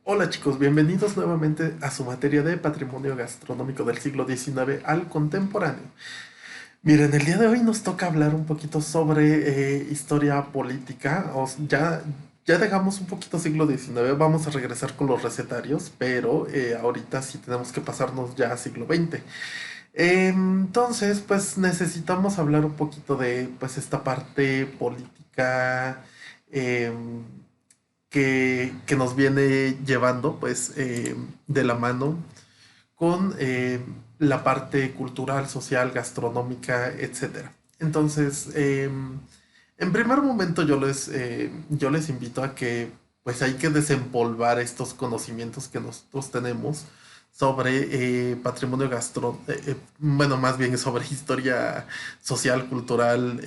Hola chicos, bienvenidos nuevamente a su materia de patrimonio gastronómico del siglo XIX al contemporáneo. Miren, el día de hoy nos toca hablar un poquito sobre historia política. Ya dejamos un poquito siglo XIX, vamos a regresar con los recetarios, pero ahorita sí tenemos que pasarnos ya a siglo XX. Entonces, pues necesitamos hablar un poquito de pues esta parte política. em, que nos viene llevando pues de la mano con la parte cultural, social, gastronómica, etcétera. Entonces, en primer momento yo les invito a que pues hay que desempolvar estos conocimientos que nosotros tenemos sobre patrimonio bueno, más bien sobre historia social, cultural,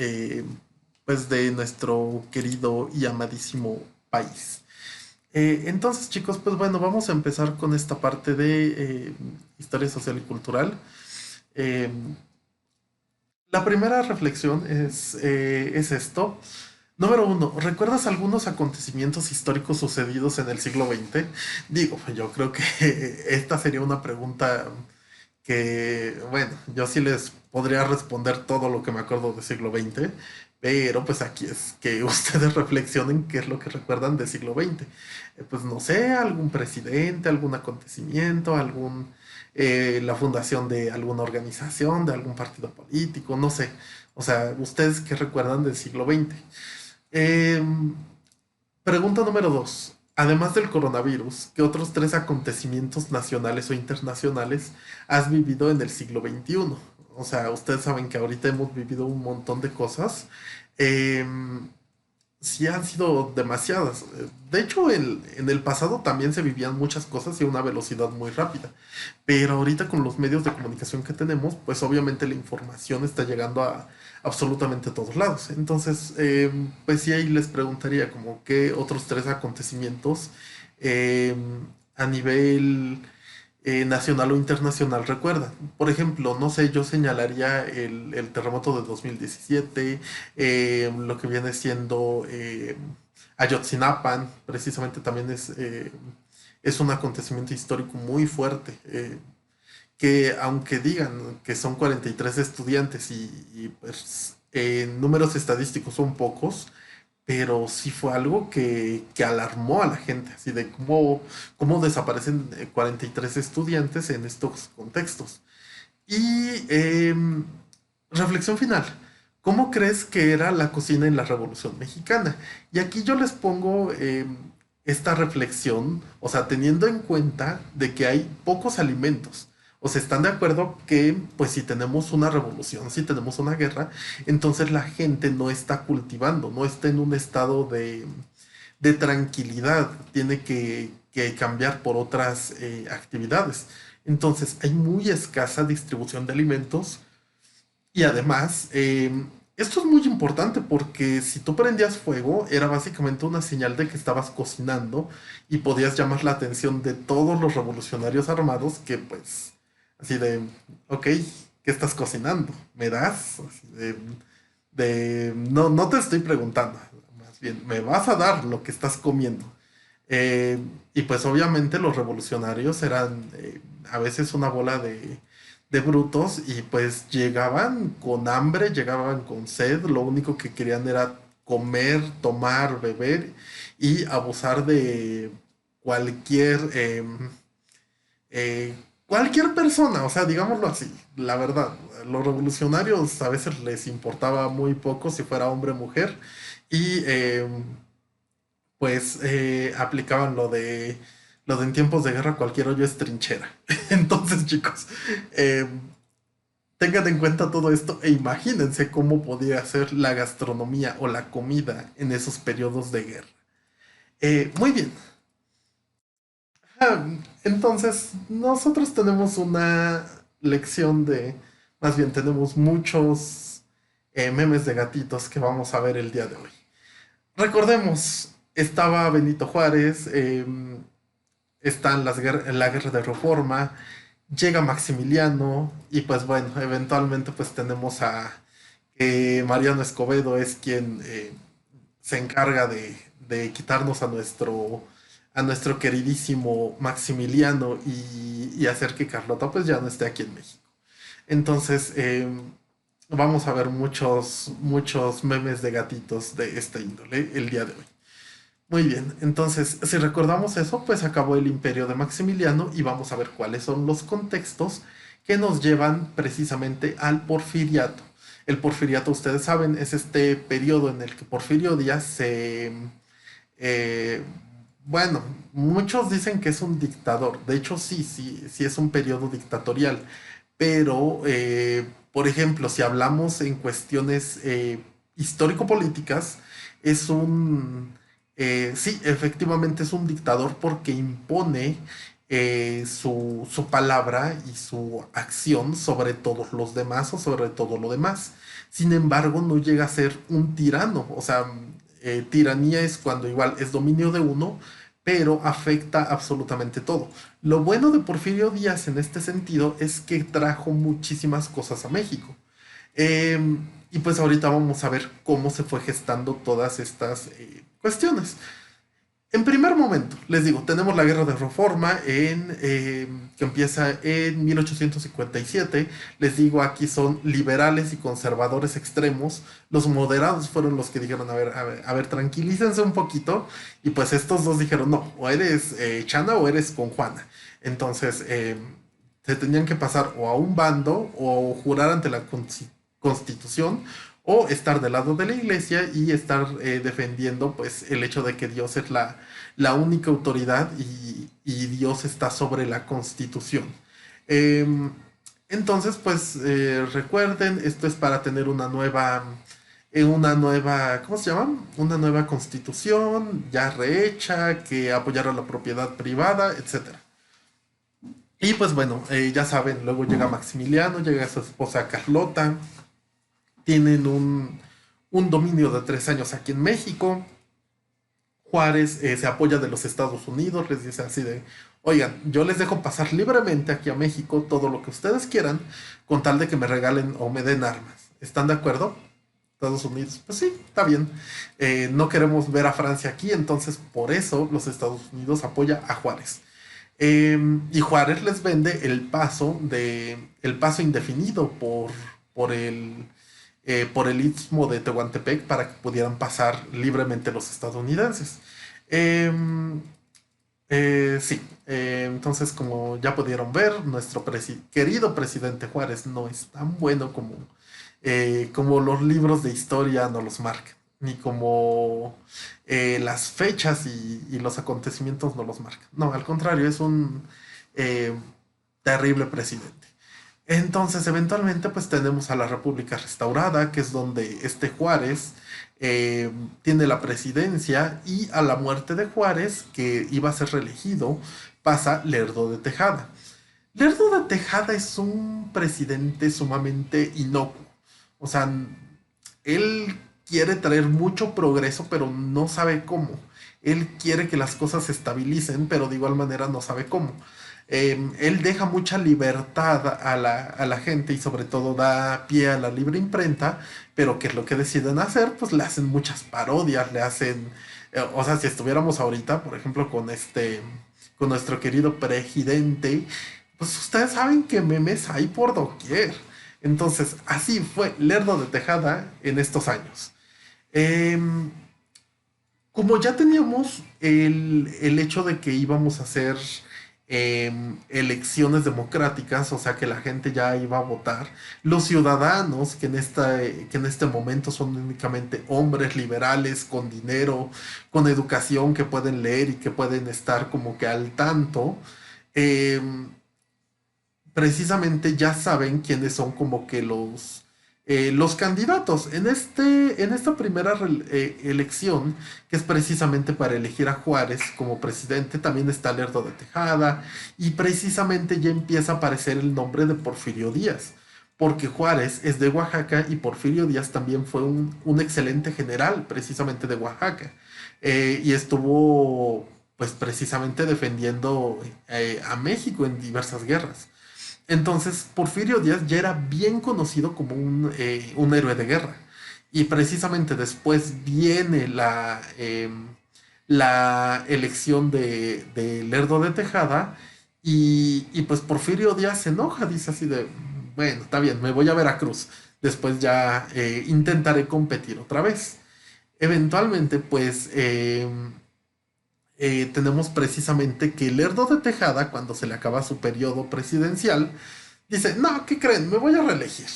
pues de nuestro querido y amadísimo país. Entonces, chicos, pues bueno, vamos a empezar con esta parte de historia social y cultural. Eh, la primera reflexión es esto. Número uno, ¿recuerdas algunos acontecimientos históricos sucedidos en el siglo XX? Digo, yo creo que esta sería una pregunta que, bueno, yo sí les podría responder todo lo que me acuerdo del siglo XX, pero pues aquí es que ustedes reflexionen qué es lo que recuerdan del siglo XX. Pues no sé, algún presidente, algún acontecimiento, la fundación de alguna organización, de algún partido político, no sé. O sea, ¿ustedes qué recuerdan del siglo XX? Em, Pregunta número dos. Además del coronavirus, ¿qué otros tres acontecimientos nacionales o internacionales has vivido en el siglo XXI? O sea, ustedes saben que ahorita hemos vivido un montón de cosas. Em, sí han sido demasiadas. De hecho, en el pasado también se vivían muchas cosas y a una velocidad muy rápida. Pero ahorita con los medios de comunicación que tenemos, pues obviamente la información está llegando a absolutamente todos lados. Entonces, pues sí, ahí les preguntaría como qué otros tres acontecimientos eh, a nivel nacional o internacional recuerdan. Por ejemplo, no sé, yo señalaría el terremoto de 2017, lo que viene siendo Ayotzinapa, precisamente también es un acontecimiento histórico muy fuerte. Que aunque digan que son 43 estudiantes pues en números estadísticos son pocos, pero sí fue algo que alarmó a la gente, así de cómo desaparecen 43 estudiantes en estos contextos. Y reflexión final. ¿Cómo crees que era la cocina en la Revolución Mexicana? Y aquí yo les pongo esta reflexión, o sea, teniendo en cuenta de que hay pocos alimentos. O sea, están de acuerdo que, pues, si tenemos una revolución, si tenemos una guerra, entonces la gente no está cultivando, no está en un estado de tranquilidad, tiene que cambiar por otras actividades. Entonces hay muy escasa distribución de alimentos y además esto es muy importante porque si tú prendías fuego era básicamente una señal de que estabas cocinando y podías llamar la atención de todos los revolucionarios armados que pues así de, ok, ¿qué estás cocinando? ¿Me das? Así no, no te estoy preguntando, más bien, me vas a dar lo que estás comiendo. Eh, y pues obviamente los revolucionarios eran a veces una bola de brutos y pues llegaban con hambre, llegaban con sed, lo único que querían era comer, tomar, beber y abusar de cualquier, eh, cualquier persona, o sea, digámoslo así, la verdad, los revolucionarios a veces les importaba muy poco si fuera hombre o mujer y pues aplicaban lo de en tiempos de guerra cualquier hoyo es trinchera. Entonces, chicos, eh, tengan en cuenta todo esto e imagínense cómo podía ser la gastronomía o la comida en esos periodos de guerra. Muy bien. Ah, entonces, nosotros tenemos una lección más bien tenemos muchos memes de gatitos que vamos a ver el día de hoy. Recordemos, estaba Benito Juárez, están la guerra de Reforma, llega Maximiliano y pues bueno, eventualmente pues tenemos a Mariano Escobedo es quien se encarga de quitarnos a nuestro queridísimo Maximiliano y hacer que Carlota pues ya no esté aquí en México. Entonces, vamos a ver muchos memes de gatitos de esta índole el día de hoy. Muy bien, entonces, si recordamos eso, pues acabó el imperio de Maximiliano y vamos a ver cuáles son los contextos que nos llevan precisamente al porfiriato. El porfiriato, ustedes saben, es este periodo en el que Porfirio Díaz eh, bueno, muchos dicen que es un dictador. De hecho, sí es un periodo dictatorial. Pero, por ejemplo, si hablamos en cuestiones histórico-políticas, es sí, efectivamente es un dictador porque impone su palabra y su acción sobre todos los demás o sobre todo lo demás. Sin embargo, no llega a ser un tirano. O sea, tiranía es cuando igual es dominio de uno, pero afecta absolutamente todo. Lo bueno de Porfirio Díaz en este sentido es que trajo muchísimas cosas a México. Eh, y pues ahorita vamos a ver cómo se fue gestando todas estas cuestiones. En primer momento, les digo, tenemos la guerra de reforma que empieza en 1857. Les digo, aquí son liberales y conservadores extremos. Los moderados fueron los que dijeron, a ver, tranquilícense un poquito. Y pues estos dos dijeron, no, o eres Chana o eres con Juana. Entonces, se tenían que pasar o a un bando o jurar ante la constitución o estar del lado de la iglesia y estar defendiendo pues el hecho de que Dios es la única autoridad y Dios está sobre la constitución. Eh, entonces, pues recuerden, esto es para tener ¿cómo se llama? Una nueva constitución ya rehecha, que apoyara la propiedad privada, etcétera. Y pues bueno, ya saben, luego llega Maximiliano, llega su esposa Carlota, tienen un dominio de 3 años aquí en México. Juárez se apoya de los Estados Unidos, les dice así de, oigan, yo les dejo pasar libremente aquí a México todo lo que ustedes quieran, con tal de que me regalen o me den armas. ¿Están de acuerdo? Estados Unidos, pues sí, está bien. No queremos ver a Francia aquí, entonces por eso los Estados Unidos apoya a Juárez. Y Juárez les vende el paso indefinido por el istmo de Tehuantepec para que pudieran pasar libremente los estadounidenses. Em, sí, entonces como ya pudieron ver, nuestro querido presidente Juárez no es tan bueno como los libros de historia nos los marcan, ni como las fechas y los acontecimientos nos los marcan. No, al contrario, es un eh, terrible presidente. Entonces, eventualmente, pues tenemos a la República Restaurada, que es donde este Juárez eh, tiene la presidencia y a la muerte de Juárez, que iba a ser reelegido, pasa Lerdo de Tejada. Lerdo de Tejada es un presidente sumamente inocuo. O sea, él quiere traer mucho progreso, pero no sabe cómo. Él quiere que las cosas se estabilicen, pero de igual manera no sabe cómo. Él deja mucha libertad a la gente y sobre todo da pie a la libre imprenta, pero ¿qué es lo que deciden hacer? Pues le hacen muchas parodias, le hacen, o sea, si estuviéramos ahorita, por ejemplo, con nuestro querido presidente, pues ustedes saben que memes hay por doquier. Entonces, así fue Lerdo de Tejada en estos años. Em, Como ya teníamos el hecho de que íbamos a hacer elecciones democráticas, o sea que la gente ya iba a votar, los ciudadanos, que en este momento son únicamente hombres liberales, con dinero, con educación, que pueden leer y que pueden estar como que al tanto, em, precisamente ya saben quiénes son como que los candidatos. En esta primera elección, que es precisamente para elegir a Juárez como presidente, también está Lerdo de Tejada, y precisamente ya empieza a aparecer el nombre de Porfirio Díaz, porque Juárez es de Oaxaca y Porfirio Díaz también fue un excelente general, precisamente de Oaxaca, y estuvo pues precisamente defendiendo a México en diversas guerras. Entonces, Porfirio Díaz ya era bien conocido como un héroe de guerra. Y precisamente después viene la elección de Lerdo de Tejada y pues Porfirio Díaz se enoja, dice así de, bueno, está bien, me voy a Veracruz, después ya intentaré competir otra vez. Eventualmente, pues tenemos precisamente que Lerdo de Tejada, cuando se le acaba su periodo presidencial, dice, no, ¿qué creen? Me voy a reelegir.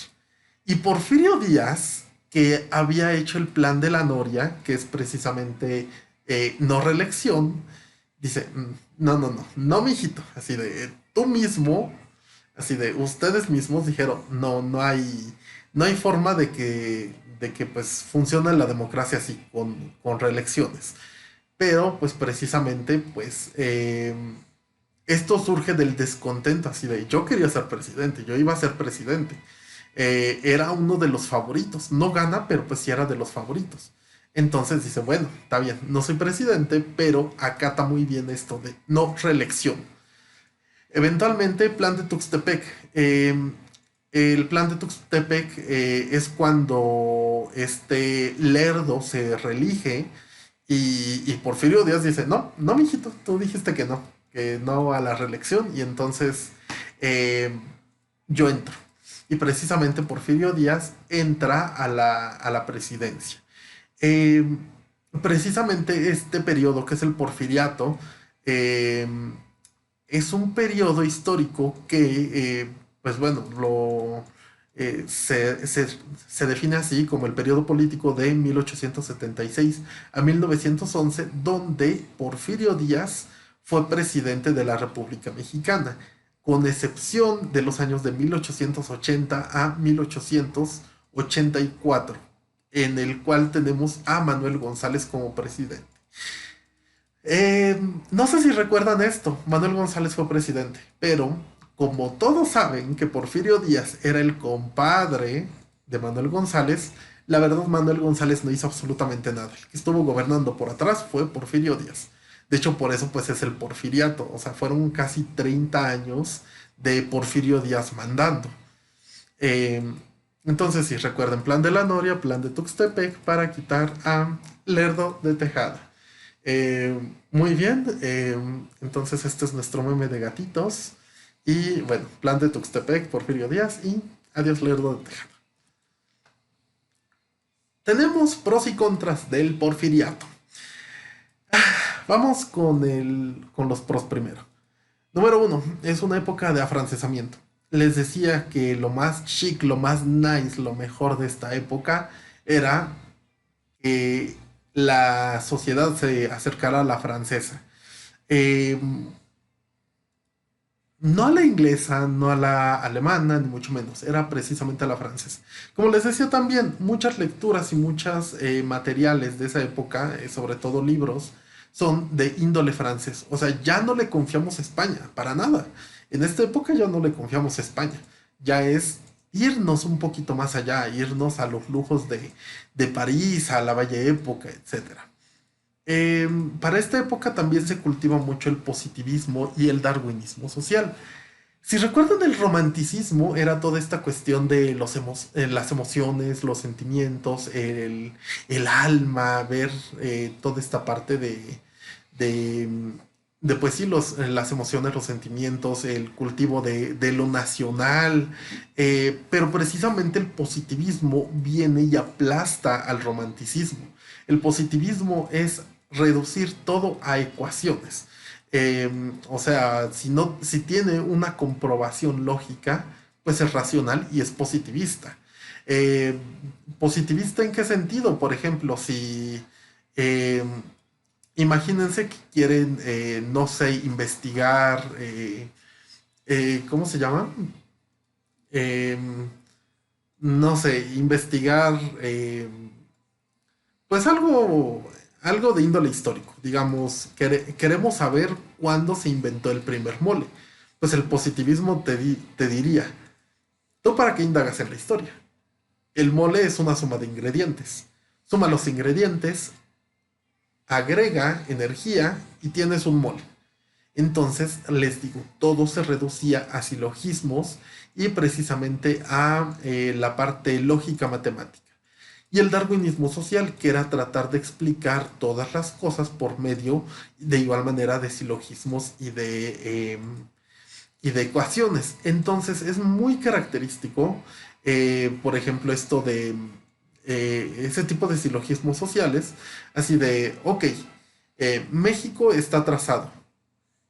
Y Porfirio Díaz, que había hecho el plan de la Noria, que es precisamente no reelección, dice, no, no, no, no, mijito, así de, tú mismo, así de, ustedes mismos dijeron, no, no hay forma de que pues funcione la democracia así, con reelecciones. Pero pues precisamente pues esto surge del descontento, así de yo quería ser presidente, yo iba a ser presidente. Era uno de los favoritos, no gana, pero pues sí era de los favoritos. Entonces dice, bueno, está bien, no soy presidente, pero acata muy bien esto de no reelección. Eventualmente, plan de Tuxtepec. El plan de Tuxtepec es cuando este Lerdo se reelige y Porfirio Díaz dice, no, no, mijito, tú dijiste que no a la reelección y entonces eh, yo entro. Y precisamente Porfirio Díaz entra a la presidencia. Eh, Precisamente este periodo, que es el porfiriato, eh, es un periodo histórico que, pues bueno, se define así como el periodo político de 1876 a 1911, donde Porfirio Díaz fue presidente de la República Mexicana, con excepción de los años de 1880 a 1884, en el cual tenemos a Manuel González como presidente. No sé si recuerdan esto, Manuel González fue presidente, pero como todos saben que Porfirio Díaz era el compadre de Manuel González, la verdad Manuel González no hizo absolutamente nada. El que estuvo gobernando por atrás fue Porfirio Díaz. De hecho, por eso pues es el porfiriato, o sea, fueron casi 30 años de Porfirio Díaz mandando. Eh, entonces, si recuerden, plan de la Noria, plan de Tuxtepec para quitar a Lerdo de Tejada. Muy bien, entonces este es nuestro meme de gatitos. Y bueno, plan de Tuxtepec, Porfirio Díaz y adiós Lerdo de Tejada. Tenemos pros y contras del porfiriato. Vamos con los pros primero. Número uno, es una época de afrancesamiento. Les decía que lo más chic, lo más nice, lo mejor de esta época era que la sociedad se acercara a la francesa. Eh, no a la inglesa, no a la alemana, ni mucho menos, era precisamente a la francesa. Como les decía también, muchas lecturas y muchos materiales de esa época, sobre todo libros, son de índole francés. O sea, ya no le confiamos a España, para nada. En esta época ya no le confiamos a España. Ya es irnos un poquito más allá, irnos a los lujos de París, a la Bella Época, etcétera. Para esta época también se cultiva mucho el positivismo y el darwinismo social. Si recuerdan, el romanticismo era toda esta cuestión de las emociones, los sentimientos, el alma, ver toda esta parte de, pues sí, las emociones, los sentimientos, el cultivo de lo nacional, pero precisamente el positivismo viene y aplasta al romanticismo. El positivismo es reducir todo a ecuaciones. O sea, si tiene una comprobación lógica, pues es racional y es positivista. Eh, ¿Positivista en qué sentido? Por ejemplo, si eh, imagínense que quieren, no sé, investigar, ¿cómo se llama? Eh, no sé, investigar, pues algo de índole histórico. Digamos, queremos saber cuándo se inventó el primer mole. Pues el positivismo te diría, ¿tú para qué indagas en la historia? El mole es una suma de ingredientes. Suma los ingredientes, agrega energía y tienes un mole. Entonces, les digo, todo se reducía a silogismos y precisamente a la parte lógica matemática. y el darwinismo social, que era tratar de explicar todas las cosas por medio de igual manera de silogismos y de ecuaciones. Entonces es muy característico, por ejemplo, esto de ese tipo de silogismos sociales, así de, ok, México está atrasado,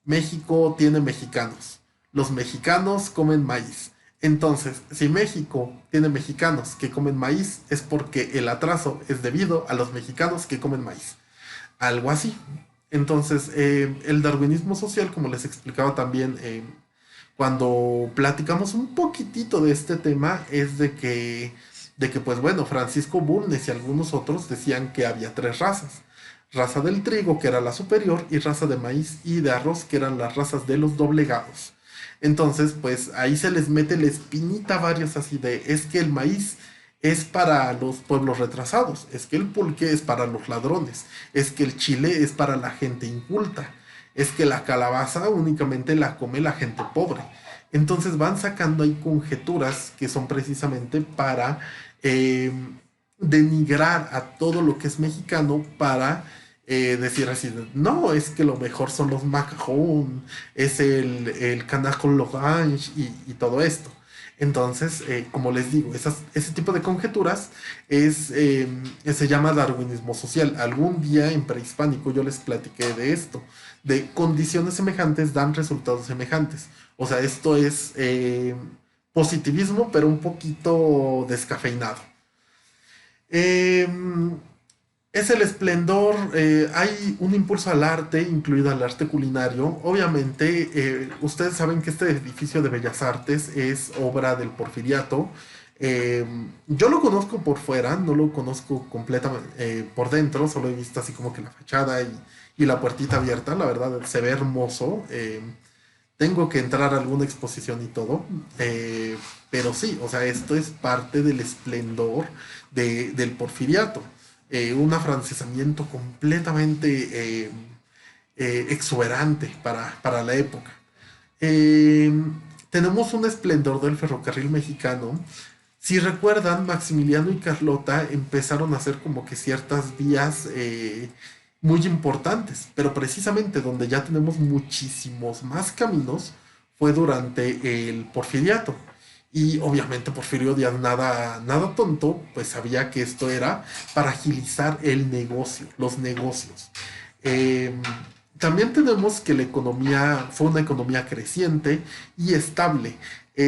México tiene mexicanos. Los mexicanos comen maíz. Entonces, si México tiene mexicanos que comen maíz, es porque el atraso es debido a los mexicanos que comen maíz. Algo así. Entonces, el darwinismo social, como les explicaba también cuando platicamos un poquitito de este tema, es de que pues bueno, Francisco Bulnes y algunos otros decían que había tres razas: raza del trigo, que era la superior, y raza de maíz y de arroz, que eran las razas de los doblegados. Entonces, pues ahí se les mete la espinita a varios así de, es que el maíz es para los pueblos retrasados, es que el pulque es para los ladrones, es que el chile es para la gente inculta, es que la calabaza únicamente la come la gente pobre. Entonces van sacando ahí conjeturas que son precisamente para eh, denigrar a todo lo que es mexicano, para decir así, no, es que lo mejor son los macaron, es el canaco lorange y todo esto. Entonces, como les digo, ese tipo de conjeturas se llama darwinismo social. Algún día en prehispánico yo les platiqué de esto, de condiciones semejantes dan resultados semejantes. O sea, esto es positivismo, pero un poquito descafeinado. Eh, es el esplendor, hay un impulso al arte, incluido al arte culinario. Obviamente, ustedes saben que este edificio de Bellas Artes es obra del Porfiriato. Eh, yo lo conozco por fuera, no lo conozco completamente por dentro, solo he visto así como que la fachada y la puertita abierta. La verdad, se ve hermoso. Tengo que entrar a alguna exposición y todo. Pero sí, o sea, esto es parte del esplendor del Porfiriato. Un afrancesamiento completamente exuberante para la época. Eh, Tenemos un esplendor del ferrocarril mexicano. Si recuerdan, Maximiliano y Carlota empezaron a hacer como que ciertas vías muy importantes, pero precisamente donde ya tenemos muchísimos más caminos fue durante el Porfiriato. Y obviamente Porfirio Díaz, nada tonto, pues sabía que esto era para agilizar el negocio, los negocios. Eh, También tenemos que la economía fue una economía creciente y estable.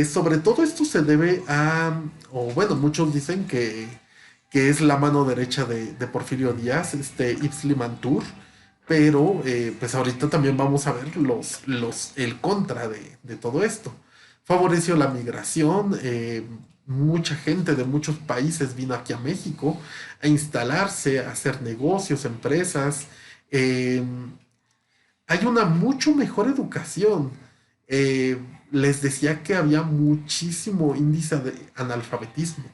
Sobre todo esto se debe o bueno, muchos dicen que es la mano derecha de Porfirio Díaz, Yves Limantour, pero pues ahorita también vamos a ver el contra de todo esto. Favoreció la migración, mucha gente de muchos países vino aquí a México a instalarse, a hacer negocios, empresas. eh, Hay una mucho mejor educación. Eh, Les decía que había muchísimo índice de analfabetismo.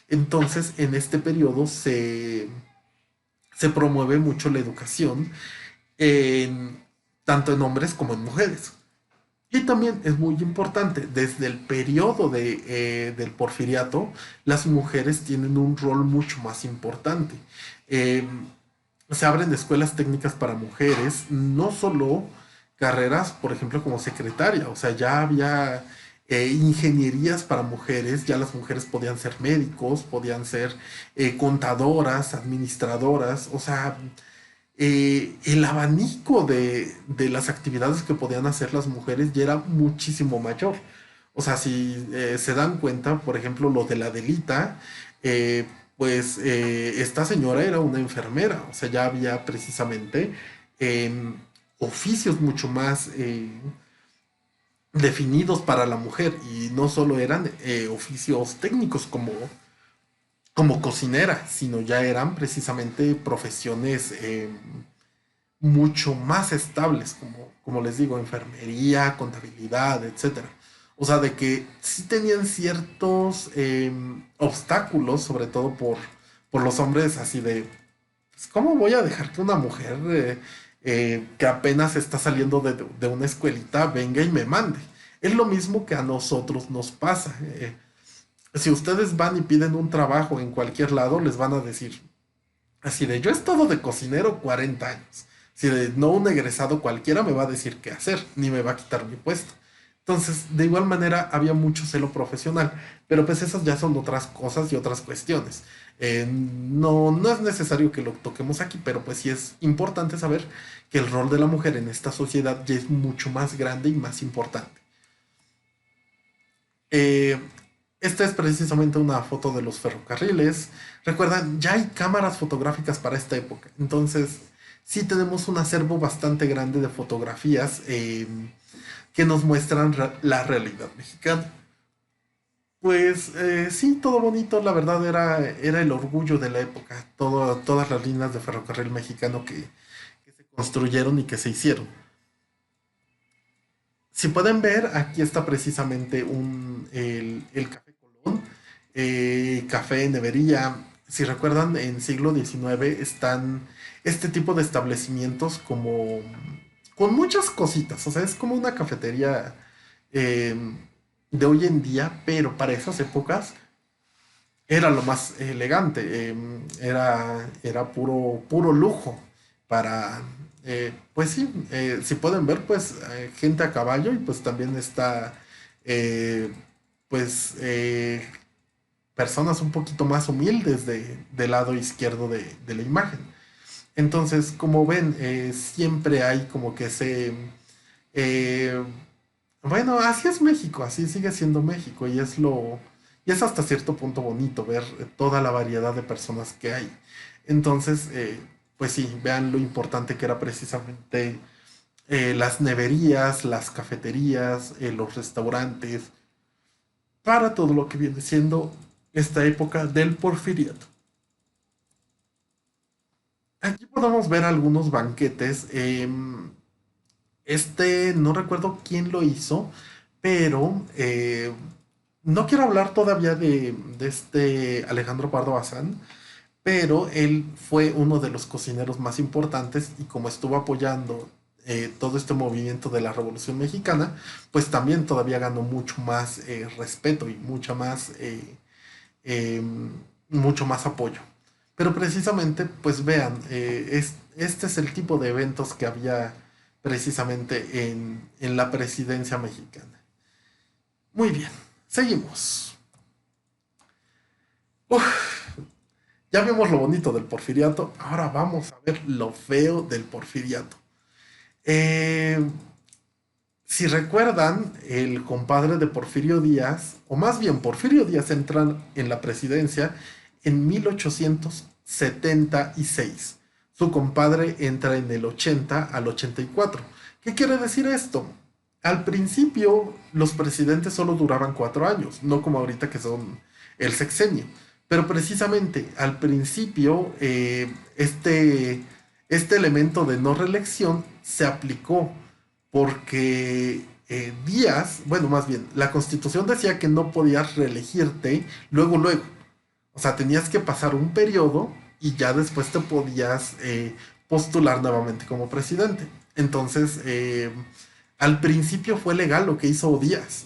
Entonces, en este periodo se promueve mucho la educación, en- tanto en hombres como en mujeres. Y también es muy importante, desde el periodo del porfiriato, las mujeres tienen un rol mucho más importante. Eh, Se abren escuelas técnicas para mujeres, no solo carreras, por ejemplo, como secretaria, o sea, ya había ingenierías para mujeres, ya las mujeres podían ser médicos, podían ser contadoras, administradoras, o sea, el abanico de las actividades que podían hacer las mujeres ya era muchísimo mayor. O sea, si se dan cuenta, por ejemplo, lo de la Delita, eh, pues esta señora era una enfermera, o sea, ya había precisamente em, oficios mucho más definidos para la mujer y no solo eran oficios técnicos como cocinera, sino ya eran precisamente profesiones mucho más estables, como les digo, enfermería, contabilidad, etcétera. O sea, de que sí tenían ciertos obstáculos, sobre todo por los hombres, así de, pues, ¿cómo voy a dejar que una mujer que apenas está saliendo de una escuelita venga y me mande? Es lo mismo que a nosotros nos pasa. Si ustedes van y piden un trabajo en cualquier lado, les van a decir así de, yo he estado de cocinero 40 años. Si de no un egresado cualquiera me va a decir qué hacer, ni me va a quitar mi puesto. Entonces, de igual manera, había mucho celo profesional, pero pues esas ya son otras cosas y otras cuestiones. No es necesario que lo toquemos aquí, pero pues sí es importante saber que el rol de la mujer en esta sociedad ya es mucho más grande y más importante. Eh, Esta es precisamente una foto de los ferrocarriles. Recuerdan, ya hay cámaras fotográficas para esta época. Entonces, sí tenemos un acervo bastante grande de fotografías que nos muestran la realidad mexicana. Pues sí, todo bonito, la verdad era el orgullo de la época, todas las líneas de ferrocarril mexicano que se construyeron y que se hicieron. Si pueden ver, aquí está precisamente el Café Colón, Café Nevería. Si recuerdan, en siglo XIX están este tipo de establecimientos como con muchas cositas. O sea, es como una cafetería eh, de hoy en día, pero para esas épocas era lo más elegante, era puro lujo para, pues sí, si pueden ver, pues gente a caballo y pues también está, eh, pues, personas un poquito más humildes del lado izquierdo de la imagen. Entonces, como ven, siempre hay como que eh, bueno, así es México, así sigue siendo México y es hasta cierto punto bonito ver toda la variedad de personas que hay. Entonces, pues sí, vean lo importante que era precisamente las neverías, las cafeterías, los restaurantes, para todo lo que viene siendo esta época del porfiriato. Aquí podemos ver algunos banquetes. No recuerdo quién lo hizo, pero no quiero hablar todavía de este Alejandro Pardo Bazán, pero él fue uno de los cocineros más importantes y como estuvo apoyando todo este movimiento de la Revolución Mexicana, pues también todavía ganó mucho más respeto y eh, mucho más apoyo. Pero precisamente, pues vean, este es el tipo de eventos que había precisamente en la presidencia mexicana. Muy bien, seguimos. Uf, ya vimos lo bonito del porfiriato, ahora vamos a ver lo feo del porfiriato. Eh, si recuerdan, el compadre de Porfirio Díaz, o más bien Porfirio Díaz entra en la presidencia en 1876. Su compadre entra en el 80 al 84. ¿Qué quiere decir esto? Al principio los presidentes solo duraban 4 años, no como ahorita que son el sexenio. Pero precisamente al principio este elemento de no reelección se aplicó porque Díaz, bueno, más bien, la constitución decía que no podías reelegirte luego. O sea, tenías que pasar un periodo y ya después te podías postular nuevamente como presidente. Entonces, al principio fue legal lo que hizo Díaz,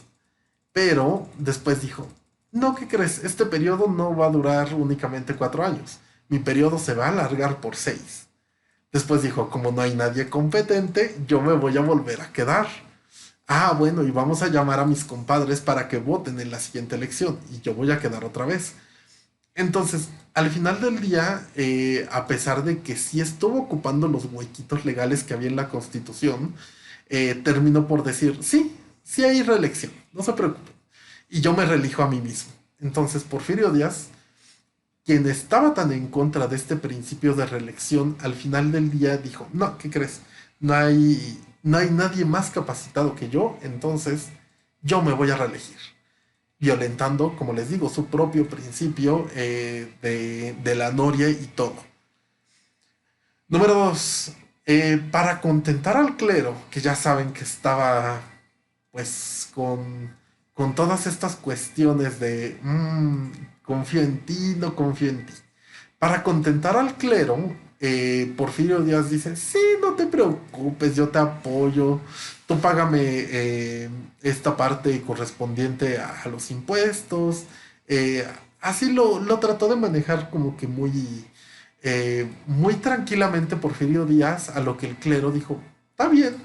pero después dijo, no, ¿qué crees? Este periodo no va a durar únicamente 4 años. Mi periodo se va a alargar por 6. Después dijo, como no hay nadie competente, yo me voy a volver a quedar. Ah, bueno, y vamos a llamar a mis compadres para que voten en la siguiente elección y yo voy a quedar otra vez. Entonces, al final del día, a pesar de que sí estuvo ocupando los huequitos legales que había en la Constitución, terminó por decir, sí, sí hay reelección, no se preocupen. Y yo me reelijo a mí mismo. Entonces, Porfirio Díaz, quien estaba tan en contra de este principio de reelección, al final del día dijo, no, ¿qué crees? No hay nadie más capacitado que yo, entonces yo me voy a reelegir violentando, como les digo, su propio principio de la noria y todo. Número dos, para contentar al clero, que ya saben que estaba pues con todas estas cuestiones de confío en ti, no confío en ti. Para contentar al clero, Porfirio Díaz dice, sí, no te preocupes, yo te apoyo, tú págame esta parte correspondiente a los impuestos, Eh, Así lo trató de manejar como que muy tranquilamente Porfirio Díaz, a lo que el clero dijo, está bien.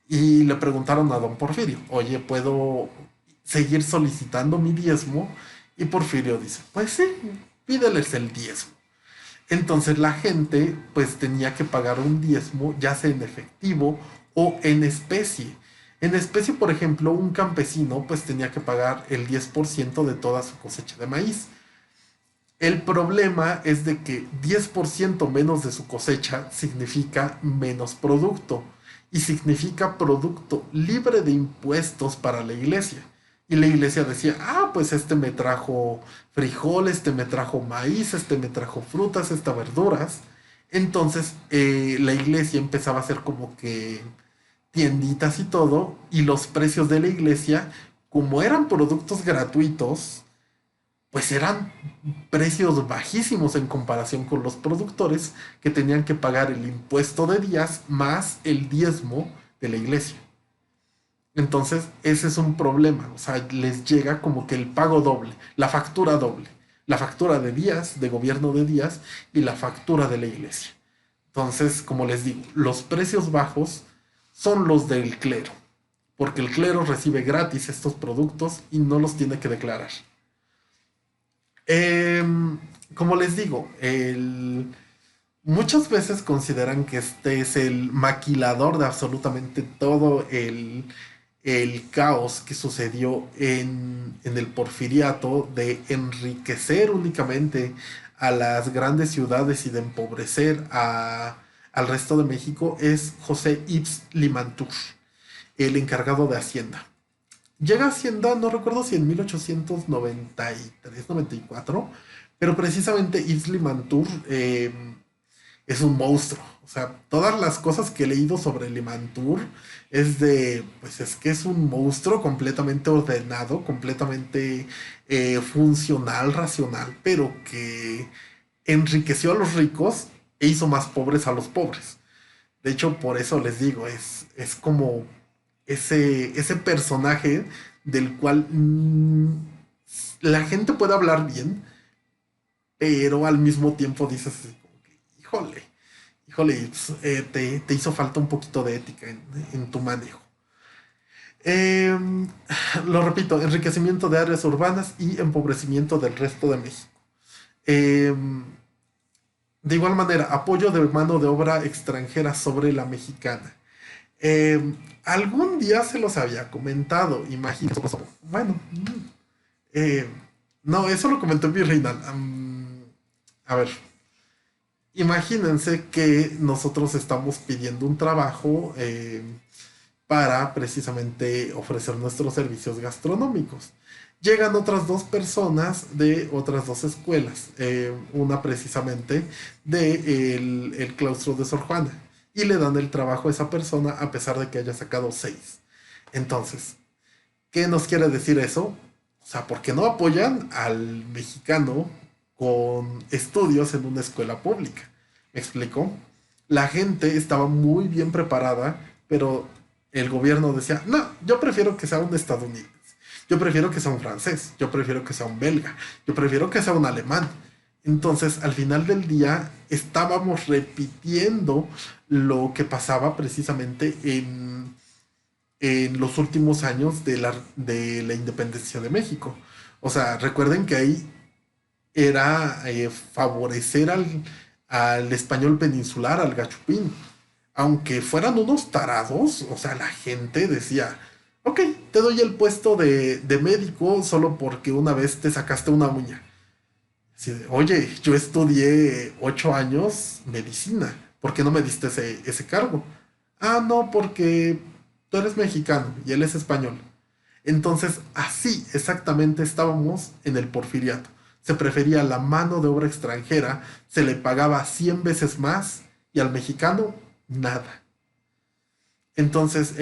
Y le preguntaron a don Porfirio, oye, ¿puedo seguir solicitando mi diezmo? Y Porfirio dice, pues sí, pídeles el diezmo. Entonces la gente pues tenía que pagar un diezmo, ya sea en efectivo o en especie. En especie, por ejemplo, un campesino pues tenía que pagar el 10% de toda su cosecha de maíz. El problema es de que 10% menos de su cosecha significa menos producto y significa producto libre de impuestos para la iglesia. Y la iglesia decía, ah, pues este me trajo frijol, este me trajo maíz, este me trajo frutas, estas verduras. Entonces la iglesia empezaba a hacer como que tienditas y todo, y los precios de la iglesia, como eran productos gratuitos, pues eran precios bajísimos en comparación con los productores que tenían que pagar el impuesto de días más el diezmo de la iglesia. Entonces, ese es un problema, o sea, les llega como que el pago doble, la factura doble, la factura de días, de gobierno de días y la factura de la iglesia. Entonces, como les digo, los precios bajos son los del clero, porque el clero recibe gratis estos productos y no los tiene que declarar. Como les digo, muchas veces consideran que este es el maquilador de absolutamente todo el caos que sucedió en el porfiriato de enriquecer únicamente a las grandes ciudades y de empobrecer al resto de México. Es José Yves Limantour, el encargado de Hacienda. Llega a Hacienda, no recuerdo si en 1893, 94, pero precisamente Isli Mantur es un monstruo. O sea, todas las cosas que he leído sobre Limantur es de, pues es que es un monstruo completamente ordenado, completamente funcional, racional, pero que enriqueció a los ricos e hizo más pobres a los pobres. De hecho, por eso les digo, es como ese personaje del cual la gente puede hablar bien, pero al mismo tiempo dices así como que, híjole, híjole, pues, te hizo falta un poquito de ética en tu manejo. Eh, lo repito, enriquecimiento de áreas urbanas y empobrecimiento del resto de México. Eh, de igual manera, apoyo de mano de obra extranjera sobre la mexicana. Algún día se los había comentado, imagínate. Bueno, eh, no, eso lo comentó Virreinal. A ver, imagínense que nosotros estamos pidiendo un trabajo para precisamente ofrecer nuestros servicios gastronómicos. Llegan otras dos personas de otras dos escuelas, una precisamente de el claustro de Sor Juana, y le dan el trabajo a esa persona a pesar de que haya sacado 6. Entonces, ¿qué nos quiere decir eso? O sea, ¿por qué no apoyan al mexicano con estudios en una escuela pública? ¿Me explico? La gente estaba muy bien preparada, pero el gobierno decía, no, yo prefiero que sea un estadounidense, yo prefiero que sea un francés, yo prefiero que sea un belga, yo prefiero que sea un alemán. Entonces, al final del día, estábamos repitiendo lo que pasaba precisamente en los últimos años de la independencia de México. O sea, recuerden que ahí era favorecer al español peninsular, al gachupín. Aunque fueran unos tarados, o sea, la gente decía, ok, te doy el puesto de médico solo porque una vez te sacaste una uña. Así de, oye, yo estudié 8 años medicina, ¿por qué no me diste ese cargo? Ah, no, porque tú eres mexicano y él es español. Entonces, así exactamente estábamos en el porfiriato. Se prefería la mano de obra extranjera, se le pagaba 100 veces más y al mexicano nada. Entonces,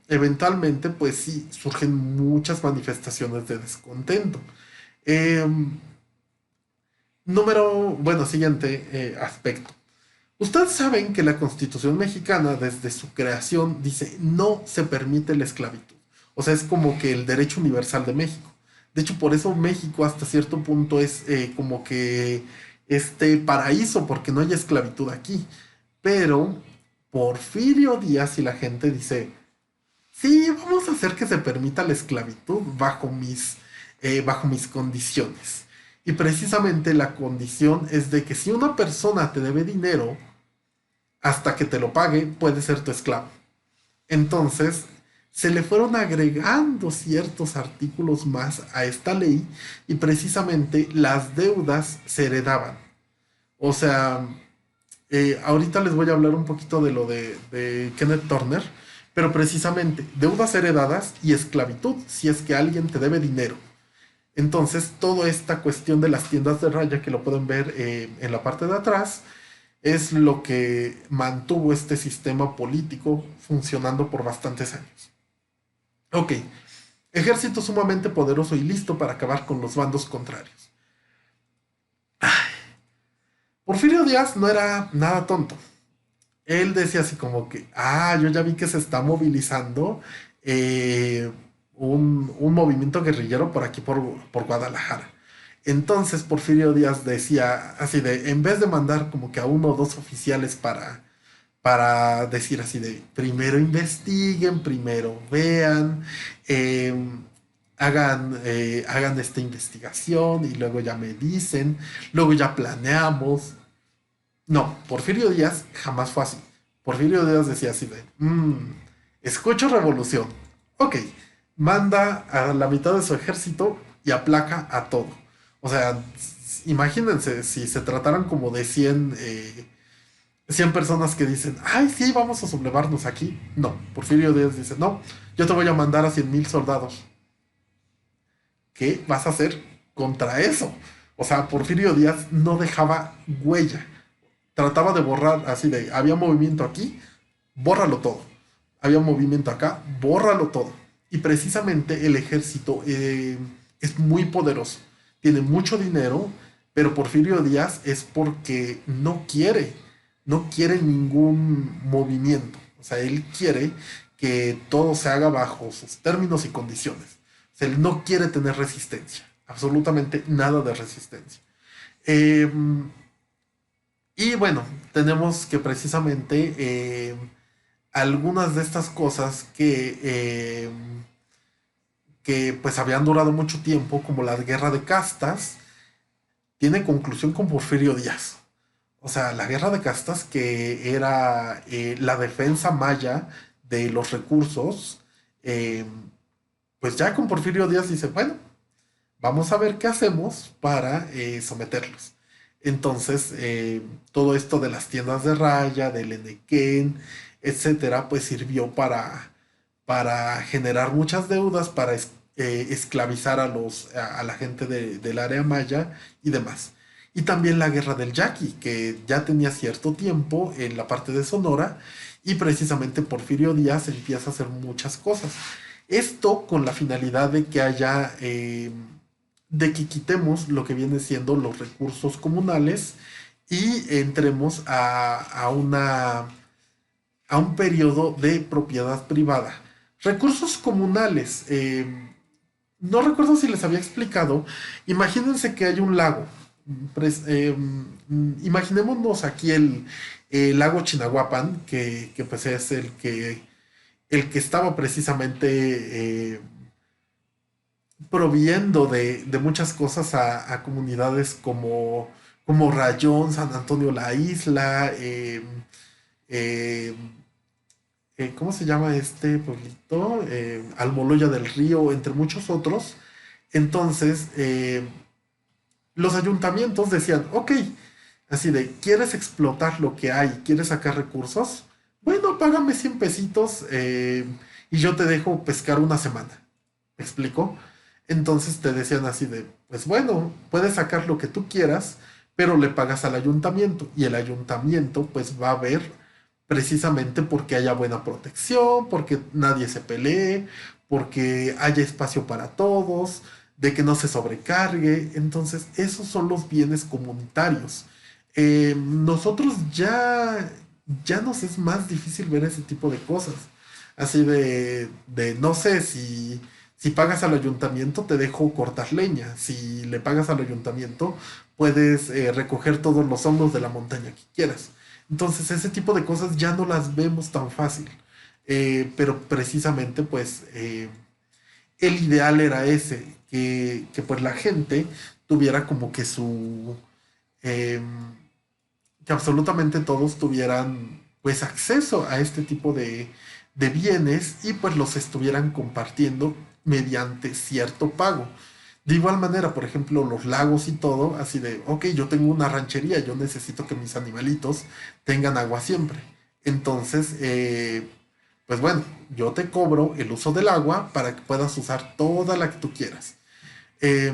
eventualmente, pues sí, surgen muchas manifestaciones de descontento. Eh, bueno, siguiente aspecto. Ustedes saben que la Constitución mexicana, desde su creación, dice no se permite la esclavitud. O sea, es como que el derecho universal de México. De hecho, por eso México hasta cierto punto es como que este paraíso, porque no hay esclavitud aquí. Pero Porfirio Díaz y la gente dice, sí, vamos a hacer que se permita la esclavitud bajo mis condiciones. Y precisamente la condición es de que si una persona te debe dinero, hasta que te lo pague, puede ser tu esclavo. Entonces, se le fueron agregando ciertos artículos más a esta ley y precisamente las deudas se heredaban. O sea, ahorita les voy a hablar un poquito de lo de Kenneth Turner, pero precisamente deudas heredadas y esclavitud, si es que alguien te debe dinero. Entonces, toda esta cuestión de las tiendas de raya, que lo pueden ver en la parte de atrás, es lo que mantuvo este sistema político funcionando por bastantes años. Ok, ejército sumamente poderoso y listo para acabar con los bandos contrarios. Porfirio Díaz no era nada tonto. Él decía así como que, yo ya vi que se está movilizando eh, un movimiento guerrillero por aquí, por Guadalajara. Entonces Porfirio Díaz decía así de, en vez de mandar como que a uno o dos oficiales para decir así de, primero investiguen, primero vean, eh, hagan esta investigación y luego ya me dicen, luego ya planeamos. No, Porfirio Díaz jamás fue así. Porfirio Díaz decía así de, escucho revolución. Ok, manda a la mitad de su ejército y aplaca a todo. O sea, imagínense si se trataran como de 100 personas que dicen, ay, sí, vamos a sublevarnos aquí. No, Porfirio Díaz dice, no, yo te voy a mandar a 100,000 soldados. ¿Qué vas a hacer contra eso? O sea, Porfirio Díaz no dejaba huella. Trataba de borrar así de, había movimiento aquí, bórralo todo. Había movimiento acá, bórralo todo. Y precisamente el ejército es muy poderoso, tiene mucho dinero, pero Porfirio Díaz es porque no quiere ningún movimiento. O sea, él quiere que todo se haga bajo sus términos y condiciones. O sea, él no quiere tener resistencia, absolutamente nada de resistencia. Eh, y bueno, tenemos que precisamente algunas de estas cosas que pues habían durado mucho tiempo, como la guerra de castas, tiene conclusión con Porfirio Díaz. O sea, la guerra de castas, que era la defensa maya de los recursos, eh, pues ya con Porfirio Díaz dice, bueno, vamos a ver qué hacemos para someterlos. Entonces, todo esto de las tiendas de raya, del Enequén, etcétera, pues sirvió para generar muchas deudas, para esclavizar a la gente del área maya y demás. Y también la guerra del Yaqui, que ya tenía cierto tiempo en la parte de Sonora, y precisamente Porfirio Díaz empieza a hacer muchas cosas. Esto con la finalidad de que quitemos lo que viene siendo los recursos comunales y entremos a un periodo de propiedad privada. Recursos comunales. No recuerdo si les había explicado. Imagínense que hay un lago. Imaginémonos aquí el lago Chinahuapan, que pues es el que estaba precisamente proviendo de muchas cosas a comunidades como Rayón, San Antonio la Isla, eh, ¿cómo se llama este pueblito? Almoloya del Río, entre muchos otros. Entonces, los ayuntamientos decían, ok, así de, ¿quieres explotar lo que hay? ¿Quieres sacar recursos? Bueno, págame 100 pesitos y yo te dejo pescar una semana. ¿Me explico? Entonces te decían así de, pues bueno, puedes sacar lo que tú quieras, pero le pagas al ayuntamiento y el ayuntamiento pues va a ver precisamente porque haya buena protección, porque nadie se pelee, porque haya espacio para todos, de que no se sobrecargue. Entonces, esos son los bienes comunitarios. Nosotros ya nos es más difícil ver ese tipo de cosas. Así de no sé Si pagas al ayuntamiento, te dejo cortar leña. Si le pagas al ayuntamiento, puedes recoger todos los hongos de la montaña que quieras. Entonces, ese tipo de cosas ya no las vemos tan fácil. Pero precisamente, pues, el ideal era ese, que pues la gente tuviera como que su... eh, que absolutamente todos tuvieran pues acceso a este tipo de bienes y pues los estuvieran compartiendo mediante cierto pago. De igual manera, por ejemplo, los lagos y todo, así de, ok, yo tengo una ranchería, yo necesito que mis animalitos tengan agua siempre. Entonces, pues bueno, yo te cobro el uso del agua para que puedas usar toda la que tú quieras. Eh,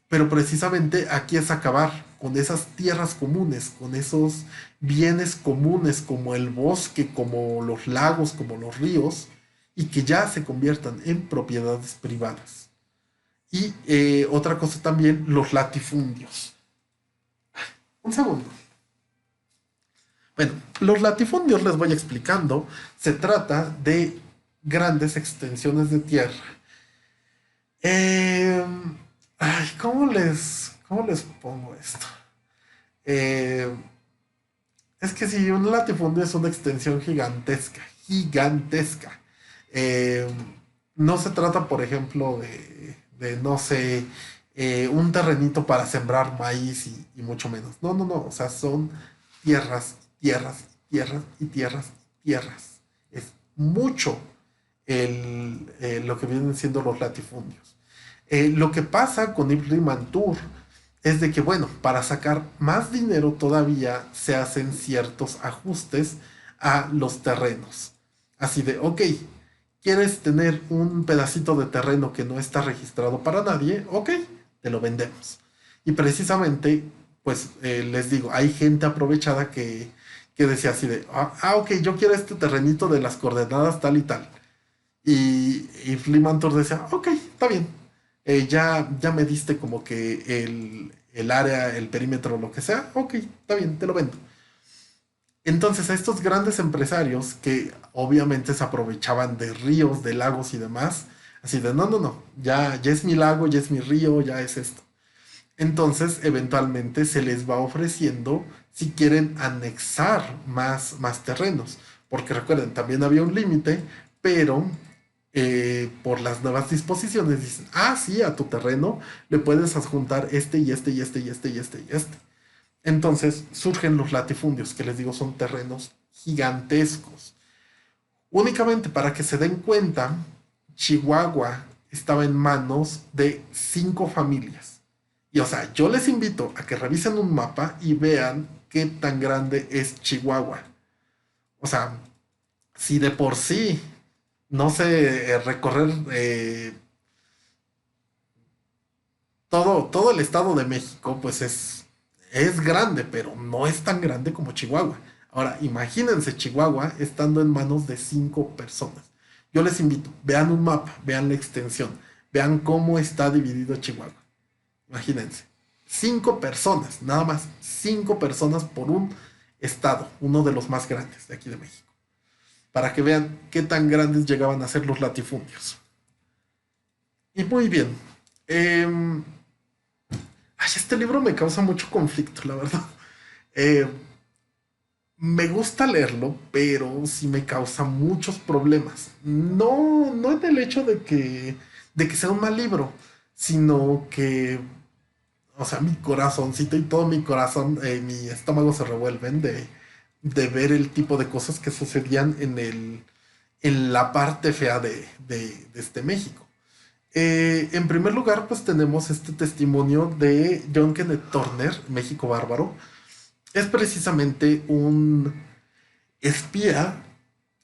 pero precisamente aquí es acabar con esas tierras comunes, con esos bienes comunes como el bosque, como los lagos, como los ríos, y que ya se conviertan en propiedades privadas. Y otra cosa también, los latifundios. Un segundo. Bueno, los latifundios les voy explicando. Se trata de grandes extensiones de tierra. Eh, ay, cómo les pongo esto? Eh, es que si un latifundio es una extensión gigantesca, gigantesca. Eh, no se trata, por ejemplo, no sé, un terrenito para sembrar maíz y mucho menos. No, no, no. O sea, son tierras, tierras, tierras y tierras, tierras. Es mucho lo que vienen siendo los latifundios. Lo que pasa con Ibn Mantur es de que, bueno, para sacar más dinero todavía se hacen ciertos ajustes a los terrenos. Así de, ok, ¿quieres tener un pedacito de terreno que no está registrado para nadie? Ok, te lo vendemos. Y precisamente, pues les digo, hay gente aprovechada que decía así de, ok, yo quiero este terrenito de las coordenadas tal y tal. Y Flimantor decía, ok, está bien. Ya me diste como que el área, el perímetro, lo que sea. Ok, está bien, te lo vendo. Entonces a estos grandes empresarios que obviamente se aprovechaban de ríos, de lagos y demás, así de, no, no, no, ya es mi lago, ya es mi río, ya es esto. Entonces eventualmente se les va ofreciendo si quieren anexar más terrenos. Porque recuerden, también había un límite, pero por las nuevas disposiciones dicen, sí, a tu terreno le puedes adjuntar este y este y este y este y este y este. Entonces surgen los latifundios, que les digo son terrenos gigantescos. Únicamente para que se den cuenta, Chihuahua estaba en manos de 5 familias. Y o sea, yo les invito a que revisen un mapa y vean qué tan grande es Chihuahua. O sea, si de por sí no sé recorrer todo el estado de México, pues es grande, pero no es tan grande como Chihuahua. Ahora, imagínense Chihuahua estando en manos de 5 personas. Yo les invito, vean un mapa, vean la extensión, vean cómo está dividido Chihuahua. Imagínense, 5 personas, nada más, 5 personas por un estado, uno de los más grandes de aquí de México, para que vean qué tan grandes llegaban a ser los latifundios. Y muy bien, eh, este libro me causa mucho conflicto, la verdad. Eh, Me gusta leerlo, pero sí me causa muchos problemas. No, no en el hecho de que sea un mal libro, sino que, o sea, mi corazoncito y todo mi corazón, mi estómago se revuelven de ver el tipo de cosas que sucedían en la parte fea de este México. En primer lugar, pues tenemos este testimonio de John Kenneth Turner, México Bárbaro. Es precisamente un espía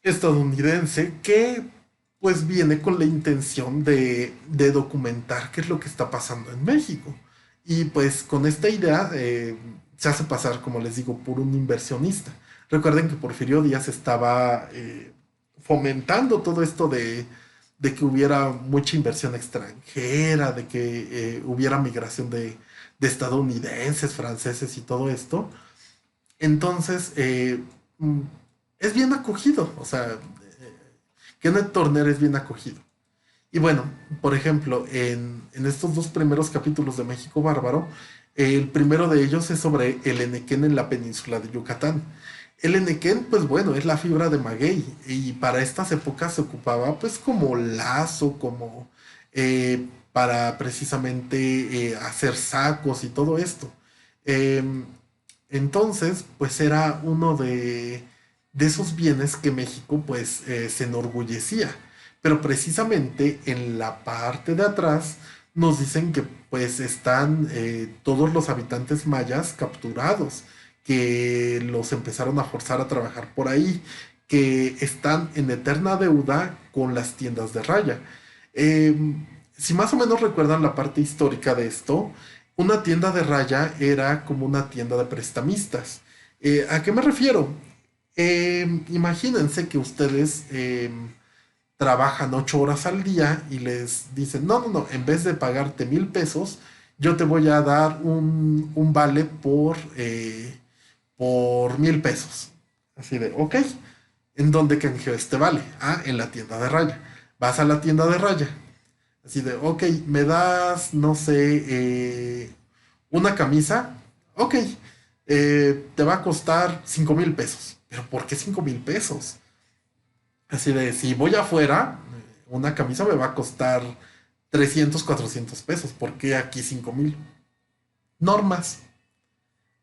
estadounidense que pues viene con la intención de documentar qué es lo que está pasando en México. Y pues con esta idea se hace pasar, como les digo, por un inversionista. Recuerden que Porfirio Díaz estaba fomentando todo esto de que hubiera mucha inversión extranjera, de que hubiera migración de estadounidenses, franceses y todo esto. Entonces, mm, es bien acogido, o sea, Kenneth Turner es bien acogido. Y bueno, por ejemplo, en estos dos primeros capítulos de México Bárbaro, el primero de ellos es sobre el enequén en la península de Yucatán. El enequén, pues bueno, es la fibra de maguey y para estas épocas se ocupaba pues como lazo, como para precisamente hacer sacos y todo esto. Em, entonces, pues era uno de esos bienes que México pues se enorgullecía. Pero precisamente en la parte de atrás nos dicen que pues están todos los habitantes mayas capturados, que los empezaron a forzar a trabajar por ahí, que están en eterna deuda con las tiendas de raya. Eh, si más o menos recuerdan la parte histórica de esto, una tienda de raya era como una tienda de prestamistas. ¿A qué me refiero? Imagínense que ustedes trabajan 8 horas al día y les dicen, no, no, no, en vez de pagarte 1,000 pesos, yo te voy a dar un vale por 1,000 pesos. Así de, ok, ¿en dónde canjeo este vale? Ah, en la tienda de raya. Vas a la tienda de raya. Así de, ok, me das, no sé, una camisa. Ok, te va a costar 5,000 pesos. Pero ¿por qué 5,000 pesos? Así de, si voy afuera, una camisa me va a costar 300 400 pesos. ¿Por qué aquí 5,000? Normas.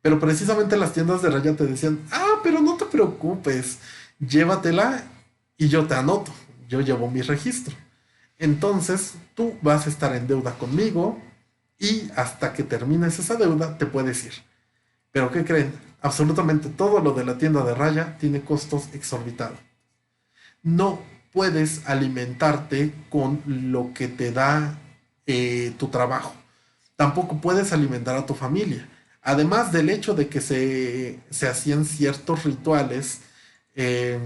Pero precisamente las tiendas de raya te decían, ah, pero no te preocupes, llévatela y yo te anoto. Yo llevo mi registro. Entonces tú vas a estar en deuda conmigo y hasta que termines esa deuda te puedes ir. Pero ¿qué creen? Absolutamente todo lo de la tienda de raya tiene costos exorbitados. No puedes alimentarte con lo que te da tu trabajo. Tampoco puedes alimentar a tu familia. Además del hecho de que se hacían ciertos rituales, eh,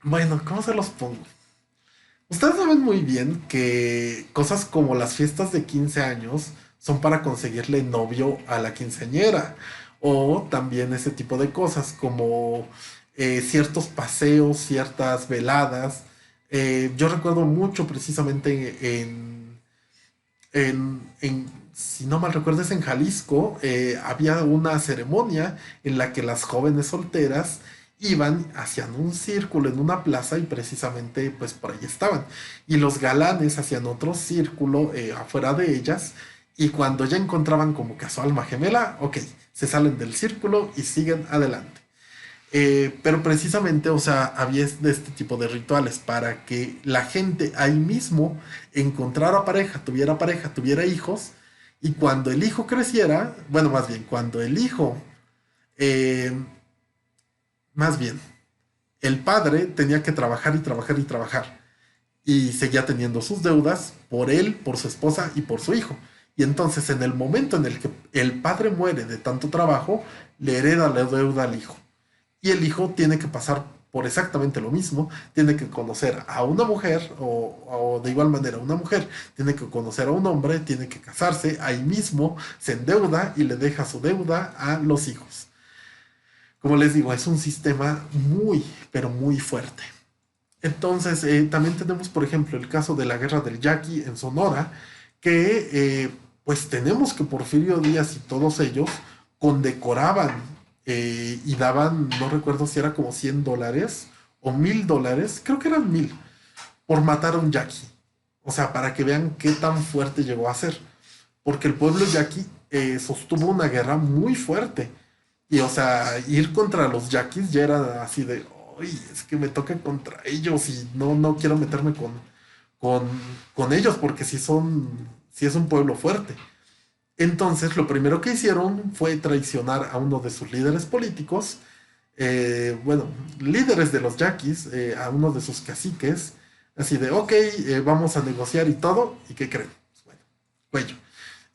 bueno, ¿cómo se los pongo? Ustedes saben muy bien que cosas como las fiestas de 15 años son para conseguirle novio a la quinceañera. O también ese tipo de cosas como ciertos paseos, ciertas veladas. Yo recuerdo mucho precisamente si no mal recuerdo, es en Jalisco, había una ceremonia en la que las jóvenes solteras iban hacían un círculo en una plaza y precisamente pues por ahí estaban. Y los galanes hacían otro círculo afuera de ellas y cuando ya encontraban como que a su alma gemela, ok, se salen del círculo y siguen adelante. Pero precisamente, o sea, había de este tipo de rituales para que la gente ahí mismo encontrara pareja, tuviera hijos, y cuando el hijo creciera, bueno, más bien, cuando el hijo, eh, más bien, el padre tenía que trabajar y trabajar y trabajar, y seguía teniendo sus deudas por él, por su esposa y por su hijo. Y entonces, en el momento en el que el padre muere de tanto trabajo, le hereda la deuda al hijo. Y el hijo tiene que pasar por exactamente lo mismo, tiene que conocer a una mujer o de igual manera una mujer, tiene que conocer a un hombre, tiene que casarse, ahí mismo se endeuda y le deja su deuda a los hijos. Como les digo, es un sistema muy, pero muy fuerte. Entonces, también tenemos, por ejemplo, el caso de la guerra del Yaqui en Sonora, que pues tenemos que Porfirio Díaz y todos ellos condecoraban y daban, no recuerdo si era como $100 o $1,000, creo que eran 1,000, por matar a un yaqui. O sea, para que vean qué tan fuerte llegó a ser. Porque el pueblo yaqui sostuvo una guerra muy fuerte. Y o sea, ir contra los yaquis ya era así de, uy, es que me toca contra ellos y no, no quiero meterme con, con ellos porque sí es un pueblo fuerte. Entonces, lo primero que hicieron fue traicionar a uno de sus líderes políticos, bueno, líderes de los yaquis, a uno de sus caciques, así de, ok, vamos a negociar y todo, ¿y qué creen? Pues bueno, cuello.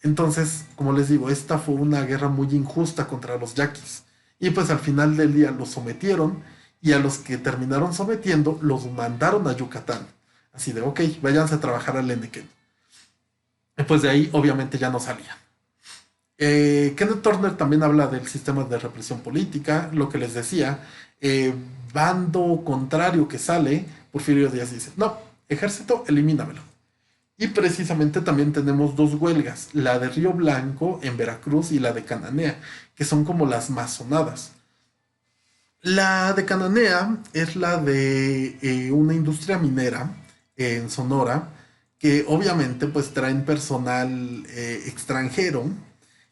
Entonces, como les digo, esta fue una guerra muy injusta contra los yaquis. Y pues al final del día los sometieron y a los que terminaron sometiendo los mandaron a Yucatán. Así de, ok, váyanse a trabajar al Enequén. Y pues de ahí obviamente ya no salían. Kenneth Turner también habla del sistema de represión política, lo que les decía, bando contrario que sale, Porfirio Díaz dice, no, ejército, elimínamelo. Y precisamente también tenemos dos huelgas, la de Río Blanco en Veracruz y la de Cananea, que son como las más sonadas. La de Cananea es la de una industria minera en Sonora, que obviamente pues traen personal extranjero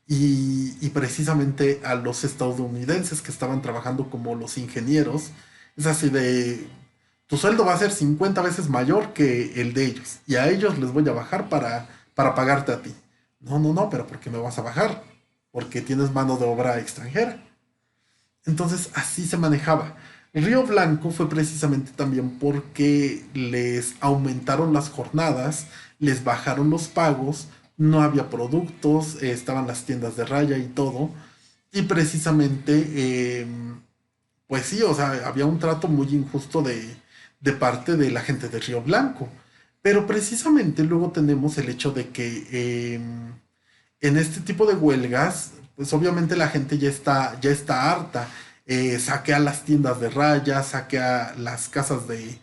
y precisamente a los estadounidenses que estaban trabajando como los ingenieros, es así de, tu sueldo va a ser 50 veces mayor que el de ellos y a ellos les voy a bajar para pagarte a ti. No, no, no, pero ¿por qué me vas a bajar? Porque tienes mano de obra extranjera. Entonces así se manejaba. Río Blanco fue precisamente también porque les aumentaron las jornadas, les bajaron los pagos, no había productos, estaban las tiendas de raya y todo. Y precisamente, pues sí, o sea, había un trato muy injusto de parte de la gente de Río Blanco. Pero precisamente luego tenemos el hecho de que en este tipo de huelgas, pues obviamente la gente ya está harta. Saquea las tiendas de raya, saquea las casas de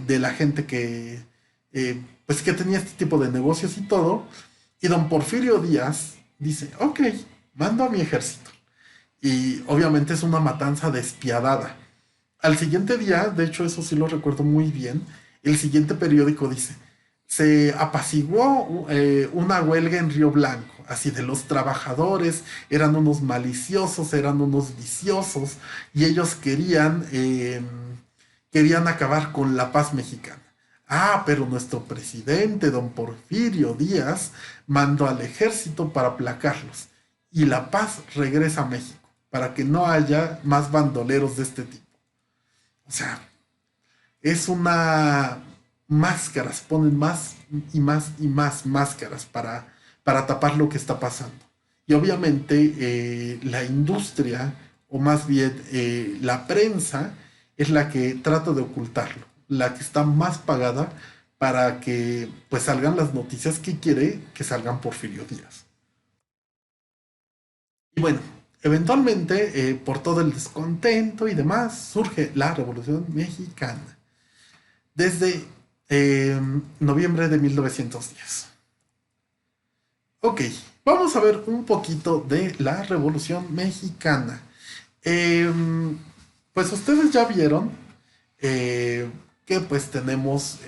la gente pues que tenía este tipo de negocios y todo. Y don Porfirio Díaz dice, ok, mando a mi ejército. Y obviamente es una matanza despiadada. Al siguiente día, de hecho eso sí lo recuerdo muy bien, el siguiente periódico dice, se apaciguó una huelga en Río Blanco, así de los trabajadores, eran unos maliciosos, eran unos viciosos, y ellos querían acabar con la paz mexicana. Ah, pero nuestro presidente, don Porfirio Díaz, mandó al ejército para aplacarlos, y la paz regresa a México, para que no haya más bandoleros de este tipo. O sea, es una máscaras, ponen más y más y más máscaras para tapar lo que está pasando. Y obviamente la industria, o más bien la prensa, es la que trata de ocultarlo, la que está más pagada para que pues salgan las noticias que quiere que salgan Porfirio Díaz. Y bueno, eventualmente, por todo el descontento y demás, surge la Revolución Mexicana desde noviembre de 1910. Ok, vamos a ver un poquito de la Revolución Mexicana. Eh, pues ustedes ya vieron eh, que pues tenemos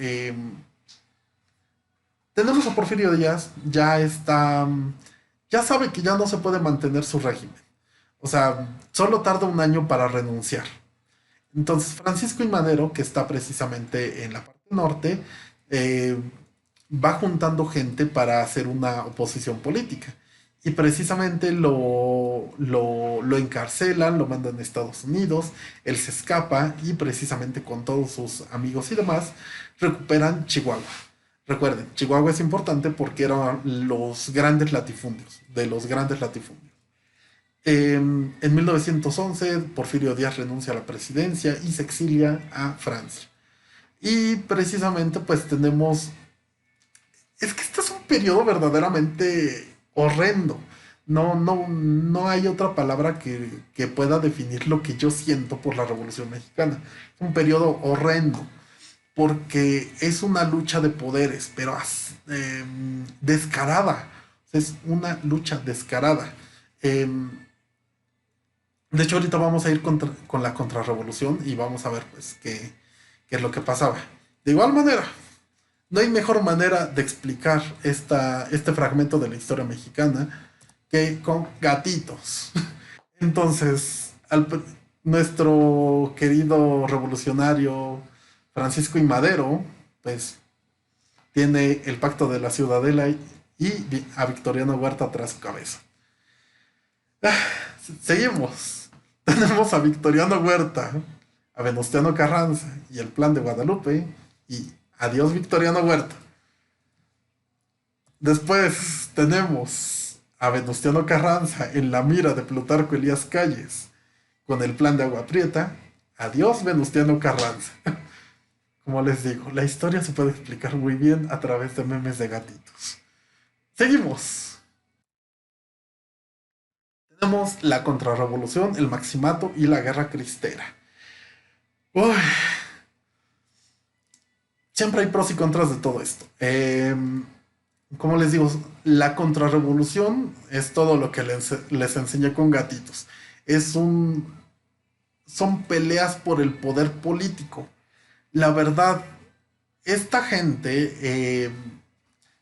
a Porfirio Díaz, ya está, ya sabe que ya no se puede mantener su régimen. O sea, solo tarda un año para renunciar. Entonces, Francisco I. Madero, que está precisamente en la parte norte, eh, va juntando gente para hacer una oposición política. Y precisamente lo encarcelan, lo mandan a Estados Unidos, él se escapa y precisamente con todos sus amigos y demás recuperan Chihuahua. Recuerden, Chihuahua es importante porque eran los grandes latifundios, de los grandes latifundios. En 1911, Porfirio Díaz renuncia a la presidencia y se exilia a Francia. Y precisamente pues tenemos... Es que este es un periodo verdaderamente horrendo. No, no, no hay otra palabra que pueda definir lo que yo siento por la Revolución Mexicana. Es un periodo horrendo porque es una lucha de poderes, pero descarada. Es una lucha descarada. Em, De hecho, ahorita vamos a ir con la contrarrevolución y vamos a ver pues qué es lo que pasaba. De igual manera, no hay mejor manera de explicar este fragmento de la historia mexicana que con gatitos. Entonces, nuestro querido revolucionario Francisco I. Madero, pues tiene el pacto de la Ciudadela y a Victoriano Huerta tras su cabeza. Seguimos. Tenemos a Victoriano Huerta, a Venustiano Carranza y el Plan de Guadalupe. Y adiós Victoriano Huerta. Después tenemos a Venustiano Carranza en la mira de Plutarco Elías Calles con el Plan de Agua Prieta. Adiós Venustiano Carranza. Como les digo, la historia se puede explicar muy bien a través de memes de gatitos. Seguimos. Tenemos la contrarrevolución, el maximato y la guerra cristera. Uy, siempre hay pros y contras de todo esto. Como les digo, la contrarrevolución es todo lo que les enseñé con gatitos. Es un, son peleas por el poder político. La verdad, esta gente,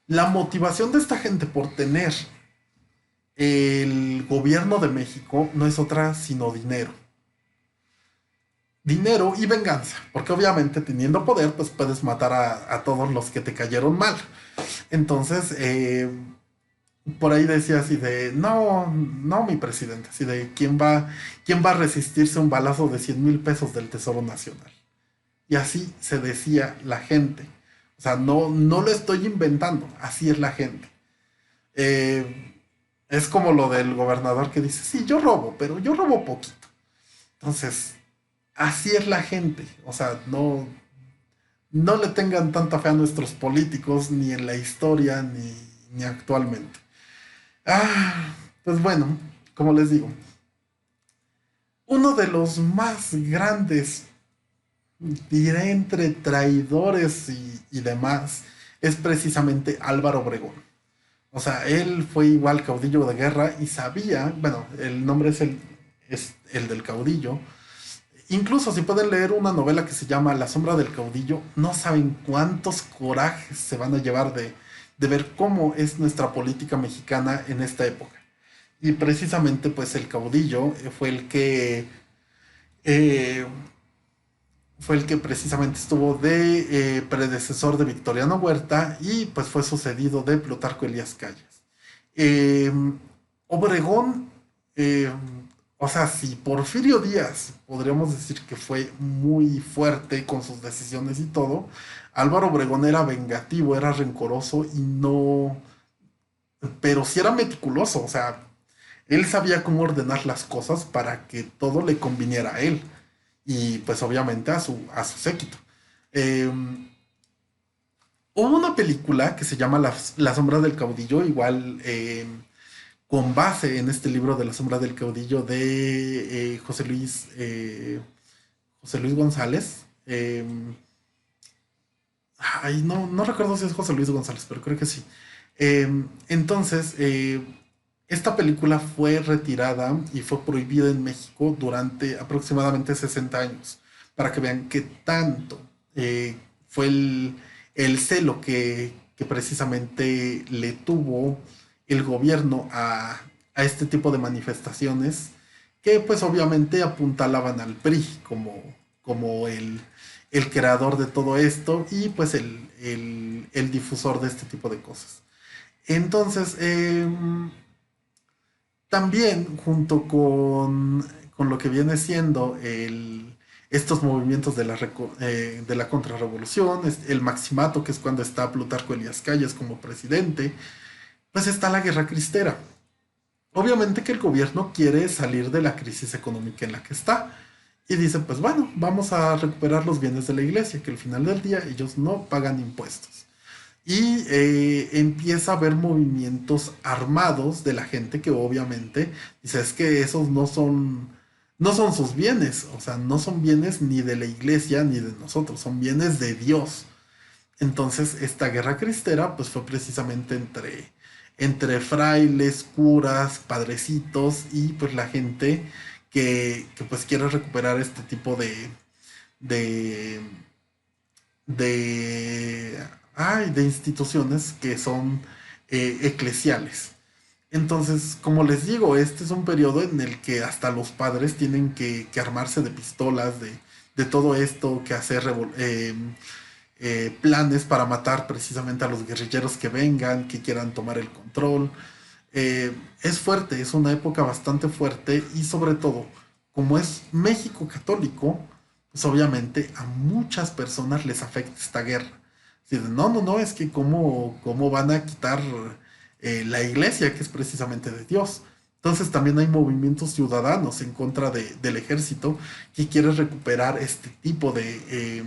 la motivación de esta gente por tener el gobierno de México no es otra sino dinero. Dinero y venganza, porque obviamente teniendo poder, pues puedes matar a todos los que te cayeron mal. Entonces, por ahí decía así de, no, no mi presidente, así de, quién va a resistirse a un balazo de 100,000 pesos del Tesoro Nacional? Y así se decía la gente. O sea, no, no lo estoy inventando, así es la gente. Eh, es como lo del gobernador que dice, sí, yo robo, pero yo robo poquito. Entonces, así es la gente. O sea, no, no le tengan tanta fe a nuestros políticos, ni en la historia, ni actualmente. Ah, pues bueno, como les digo, uno de los más grandes, diré entre traidores y demás, es precisamente Álvaro Obregón. O sea, él fue igual caudillo de guerra y sabía, bueno, el nombre es el del caudillo. Incluso si pueden leer una novela que se llama La sombra del caudillo, no saben cuántos corajes se van a llevar de ver cómo es nuestra política mexicana en esta época. Y precisamente pues el caudillo eh, fue el que precisamente estuvo de predecesor de Victoriano Huerta y pues fue sucedido de Plutarco Elías Calles. Eh, Obregón, eh, o sea, si Porfirio Díaz podríamos decir que fue muy fuerte con sus decisiones y todo, Álvaro Obregón era vengativo, era rencoroso y no, pero sí era meticuloso, o sea, él sabía cómo ordenar las cosas para que todo le conviniera a él y pues obviamente a su séquito. Eh, Hubo una película que se llama La sombra del caudillo, igual con base en este libro de La sombra del caudillo de José Luis González. Ay, no, no recuerdo si es José Luis González, pero creo que sí. Entonces, esta película fue retirada y fue prohibida en México durante aproximadamente 60 años, para que vean qué tanto fue el celo que precisamente le tuvo el gobierno a este tipo de manifestaciones, que pues obviamente apuntalaban al PRI como el creador de todo esto y pues el difusor de este tipo de cosas. Entonces, también junto con lo que viene siendo estos movimientos de la contrarrevolución, el maximato, que es cuando está Plutarco Elías Calles como presidente, pues está la guerra cristera. Obviamente que el gobierno quiere salir de la crisis económica en la que está. Y dice, pues bueno, vamos a recuperar los bienes de la iglesia, que al final del día ellos no pagan impuestos. Y empieza a haber movimientos armados de la gente que obviamente dice, es que esos no son sus bienes, o sea, no son bienes ni de la iglesia ni de nosotros, son bienes de Dios. Entonces, esta guerra cristera, pues fue precisamente entre frailes, curas, padrecitos y pues la gente que pues quiere recuperar este tipo de, de instituciones que son eclesiales. Entonces, como les digo, este es un periodo en el que hasta los padres tienen que armarse de pistolas, de todo esto, que hacer planes para matar precisamente a los guerrilleros que vengan, que quieran tomar el control. Es fuerte, es una época bastante fuerte y sobre todo, como es México católico, pues obviamente a muchas personas les afecta esta guerra. Así de, no, no, no, es que cómo van a quitar la iglesia, que es precisamente de Dios. Entonces también hay movimientos ciudadanos en contra del ejército que quiere recuperar este tipo de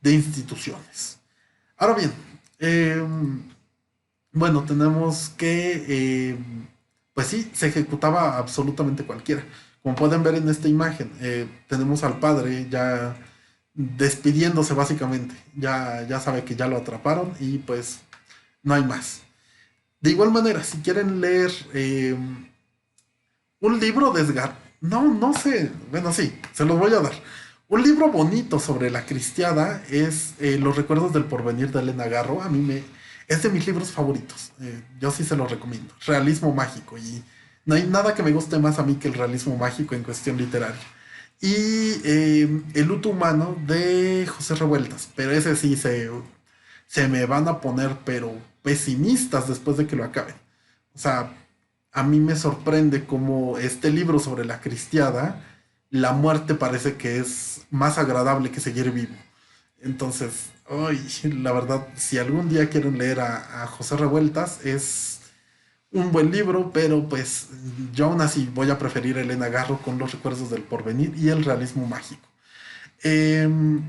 instituciones. Ahora bien, eh, bueno, tenemos que, pues sí, se ejecutaba absolutamente cualquiera. Como pueden ver en esta imagen, tenemos al padre despidiéndose básicamente. Ya sabe que ya lo atraparon y pues no hay más. De igual manera, si quieren leer un libro de Edgar, no sé, bueno, sí, se los voy a dar. Un libro bonito sobre la cristiada es Los recuerdos del porvenir de Elena Garro. Es de mis libros favoritos. Yo sí se los recomiendo. Realismo mágico. Y no hay nada que me guste más a mí que el realismo mágico en cuestión literaria. Y El luto humano de José Revueltas. Pero ese sí se me van a poner, pero pesimistas después de que lo acaben. O sea, a mí me sorprende cómo este libro sobre la cristiada, la muerte parece que es más agradable que seguir vivo. Entonces, ay, la verdad, si algún día quieren leer a José Revueltas, es un buen libro, pero pues yo aún así voy a preferir a Elena Garro con Los recuerdos del porvenir y el realismo mágico. Em,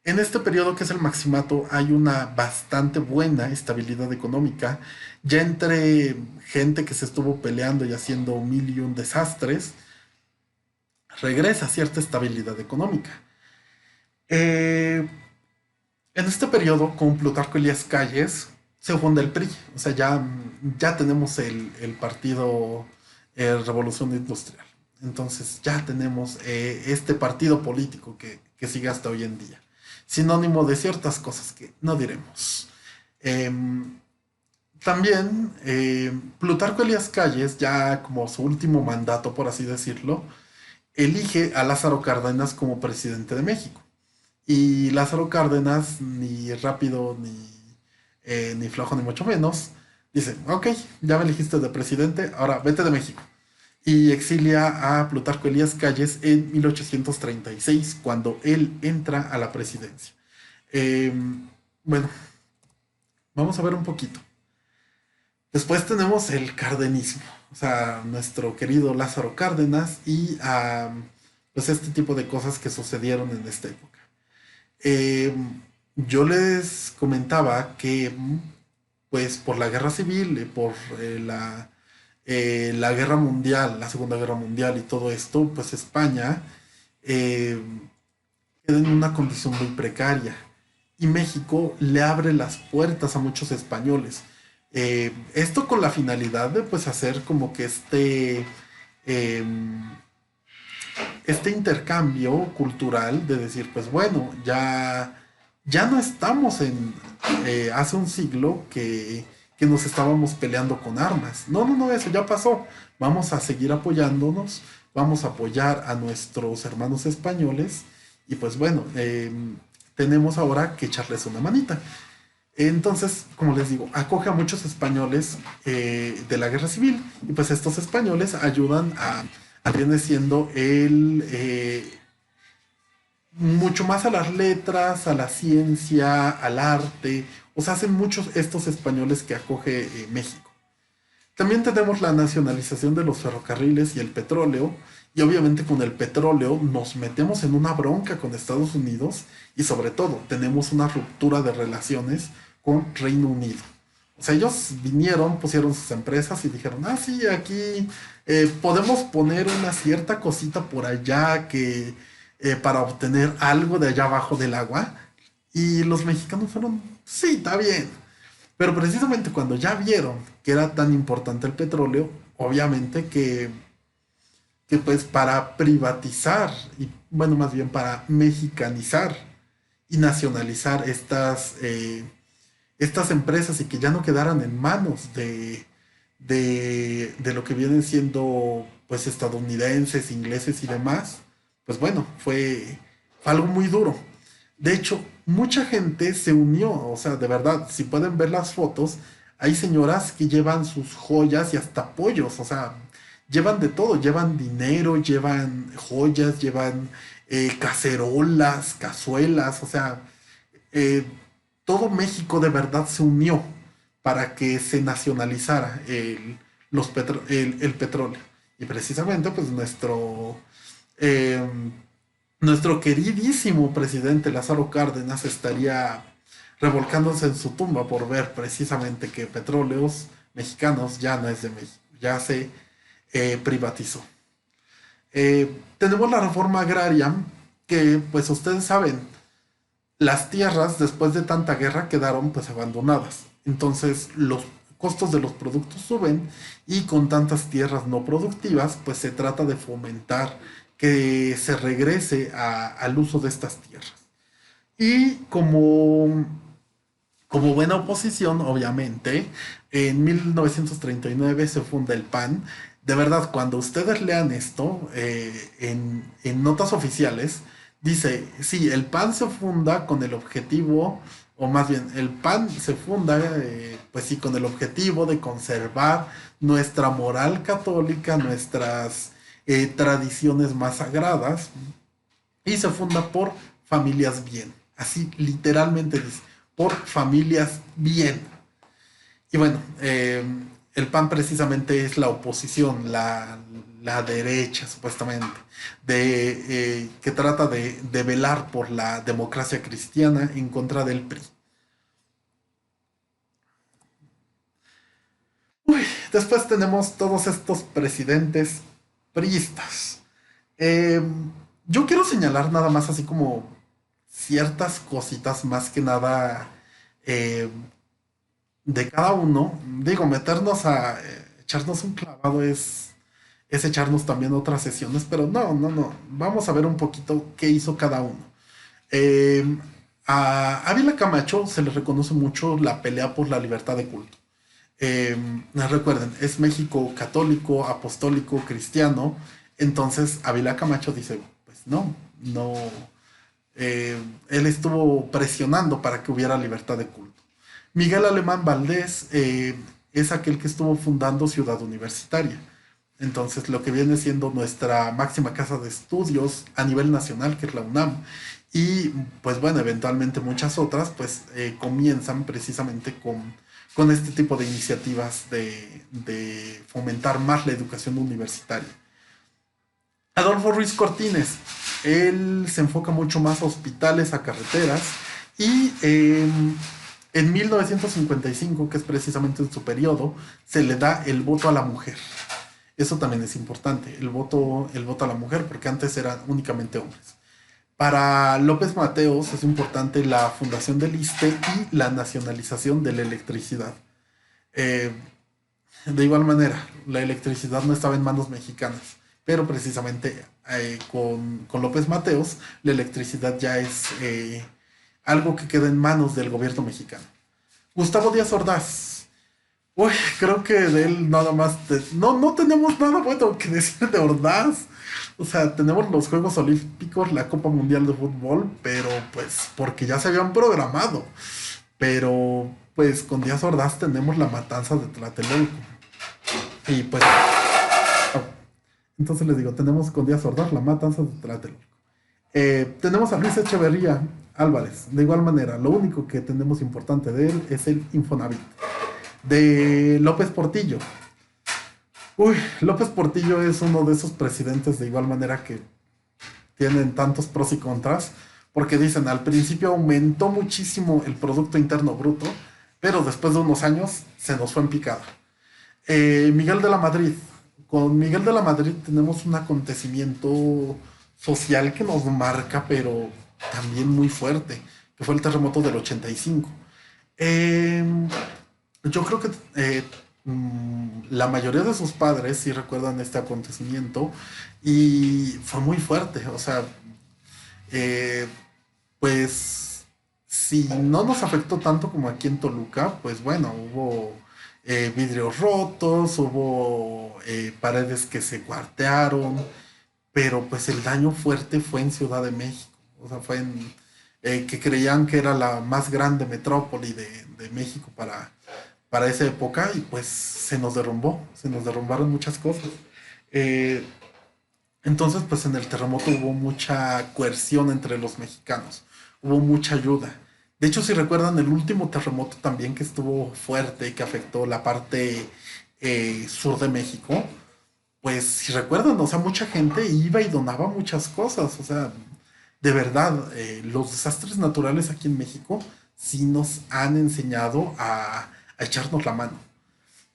en este periodo que es el maximato hay una bastante buena estabilidad económica, ya entre gente que se estuvo peleando y haciendo mil y un desastres, regresa cierta estabilidad económica. Eh, en este periodo, con Plutarco Elías Calles, se funda el PRI, o sea, ya tenemos el partido Revolución Industrial. Entonces ya tenemos este partido político que sigue hasta hoy en día. Sinónimo de ciertas cosas que no diremos. Em, También Plutarco Elías Calles, ya como su último mandato, por así decirlo, elige a Lázaro Cárdenas como presidente de México. Y Lázaro Cárdenas, ni rápido, ni flojo, ni mucho menos, dice, ok, ya me elegiste de presidente, ahora vete de México. Y exilia a Plutarco Elías Calles en 1836, cuando él entra a la presidencia. Eh, bueno, vamos a ver un poquito. Después tenemos el cardenismo, o sea, nuestro querido Lázaro Cárdenas y pues este tipo de cosas que sucedieron en esta época. Eh, yo les comentaba que, pues, por la guerra civil, por la guerra mundial, la Segunda Guerra Mundial y todo esto, pues España eh, queda en una condición muy precaria. Y México le abre las puertas a muchos españoles. Esto con la finalidad de pues hacer como que eh, este intercambio cultural de decir, pues bueno, ya no estamos en hace un siglo que nos estábamos peleando con armas. No, eso ya pasó. Vamos a seguir apoyándonos, vamos a apoyar a nuestros hermanos españoles y pues bueno, tenemos ahora que echarles una manita. Entonces, como les digo, acoge a muchos españoles de la guerra civil y pues estos españoles ayudan a viene siendo mucho más a las letras, a la ciencia, al arte, o sea, hacen muchos estos españoles que acoge México. También tenemos la nacionalización de los ferrocarriles y el petróleo, y obviamente con el petróleo nos metemos en una bronca con Estados Unidos y sobre todo tenemos una ruptura de relaciones con Reino Unido. O sea, ellos vinieron, pusieron sus empresas y dijeron, ah, sí, aquí podemos poner una cierta cosita por allá que para obtener algo de allá abajo del agua. Y los mexicanos fueron, sí, está bien. Pero precisamente cuando ya vieron que era tan importante el petróleo, obviamente que pues para privatizar, y bueno, más bien para mexicanizar y nacionalizar estas empresas y que ya no quedaran en manos de lo que vienen siendo pues estadounidenses, ingleses y demás, pues bueno, fue algo muy duro. De hecho, mucha gente se unió, o sea, de verdad, si pueden ver las fotos, hay señoras que llevan sus joyas y hasta pollos, o sea, llevan de todo, llevan dinero, llevan joyas, llevan cacerolas, cazuelas, o sea, eh, todo México de verdad se unió para que se nacionalizara el petróleo. Y precisamente, pues eh, nuestro queridísimo presidente Lázaro Cárdenas estaría revolcándose en su tumba por ver precisamente que Petróleos Mexicanos ya no es de México, ya se privatizó. Tenemos la reforma agraria que, pues ustedes saben, las tierras después de tanta guerra quedaron pues abandonadas. Entonces los costos de los productos suben y con tantas tierras no productivas pues se trata de fomentar que se regrese al uso de estas tierras. Y como buena oposición, obviamente, en 1939 se funda el PAN. De verdad, cuando ustedes lean esto en notas oficiales, dice, sí, el PAN se funda con el objetivo, o más bien, el PAN se funda, pues sí, con el objetivo de conservar nuestra moral católica, nuestras tradiciones más sagradas, y se funda por familias bien. Así literalmente dice, por familias bien. Y bueno, el PAN precisamente es la oposición, la derecha supuestamente, que trata de velar por la democracia cristiana en contra del PRI. Después tenemos todos estos presidentes priistas. Eh, yo quiero señalar nada más así como ciertas cositas más que nada eh, de cada uno. Digo, meternos a echarnos un clavado es echarnos también otras sesiones, pero no, no, no. Vamos a ver un poquito qué hizo cada uno. Eh, a Ávila Camacho se le reconoce mucho la pelea por la libertad de culto. Eh, recuerden, es México católico, apostólico, cristiano. Entonces Ávila Camacho dice, pues no, no, él estuvo presionando para que hubiera libertad de culto. Miguel Alemán Valdés es aquel que estuvo fundando Ciudad Universitaria. Entonces, lo que viene siendo nuestra máxima casa de estudios a nivel nacional, que es la UNAM. Y pues bueno, eventualmente muchas otras, pues comienzan precisamente con este tipo de iniciativas de fomentar más la educación universitaria. Adolfo Ruiz Cortines, él se enfoca mucho más a hospitales, a carreteras, y en 1955, que es precisamente en su periodo, se le da el voto a la mujer. Eso también es importante, el voto a la mujer, porque antes eran únicamente hombres. Para López Mateos es importante la fundación del ISSSTE y la nacionalización de la electricidad. Eh, de igual manera, la electricidad no estaba en manos mexicanas, pero precisamente con López Mateos, la electricidad ya es algo que queda en manos del gobierno mexicano. Gustavo Díaz Ordaz. Uy, creo que de él nada más. No, no tenemos nada bueno que decir de Ordaz. O sea, tenemos los Juegos Olímpicos, la Copa Mundial de Fútbol, pero pues porque ya se habían programado. Pero pues con Díaz Ordaz tenemos la matanza de Tlatelolco. Y pues, oh, entonces les digo, tenemos con Díaz Ordaz la matanza de Tlatelolco. Tenemos a Luis Echeverría Álvarez. De igual manera, lo único que tenemos importante de él es el Infonavit. De López Portillo. Uy, López Portillo es uno de esos presidentes de igual manera que tienen tantos pros y contras, porque dicen, al principio aumentó muchísimo el Producto Interno Bruto, pero después de unos años se nos fue en picada. Miguel de la Madrid. Con Miguel de la Madrid tenemos un acontecimiento social que nos marca, pero también muy fuerte, que fue el terremoto del 85. Eh, yo creo que la mayoría de sus padres sí recuerdan este acontecimiento y fue muy fuerte. O sea, eh, pues si no nos afectó tanto como aquí en Toluca, pues bueno, hubo vidrios rotos, hubo paredes que se cuartearon, pero pues el daño fuerte fue en Ciudad de México. O sea, fue en que creían que era la más grande metrópoli de México para esa época y pues se nos derrumbaron muchas cosas. Eh, entonces pues en el terremoto hubo mucha coerción entre los mexicanos, hubo mucha ayuda. De hecho, si recuerdan el último terremoto también que estuvo fuerte y que afectó la parte sur de México, pues si recuerdan, o sea, mucha gente iba y donaba muchas cosas, o sea, de verdad, los desastres naturales aquí en México sí nos han enseñado a echarnos la mano.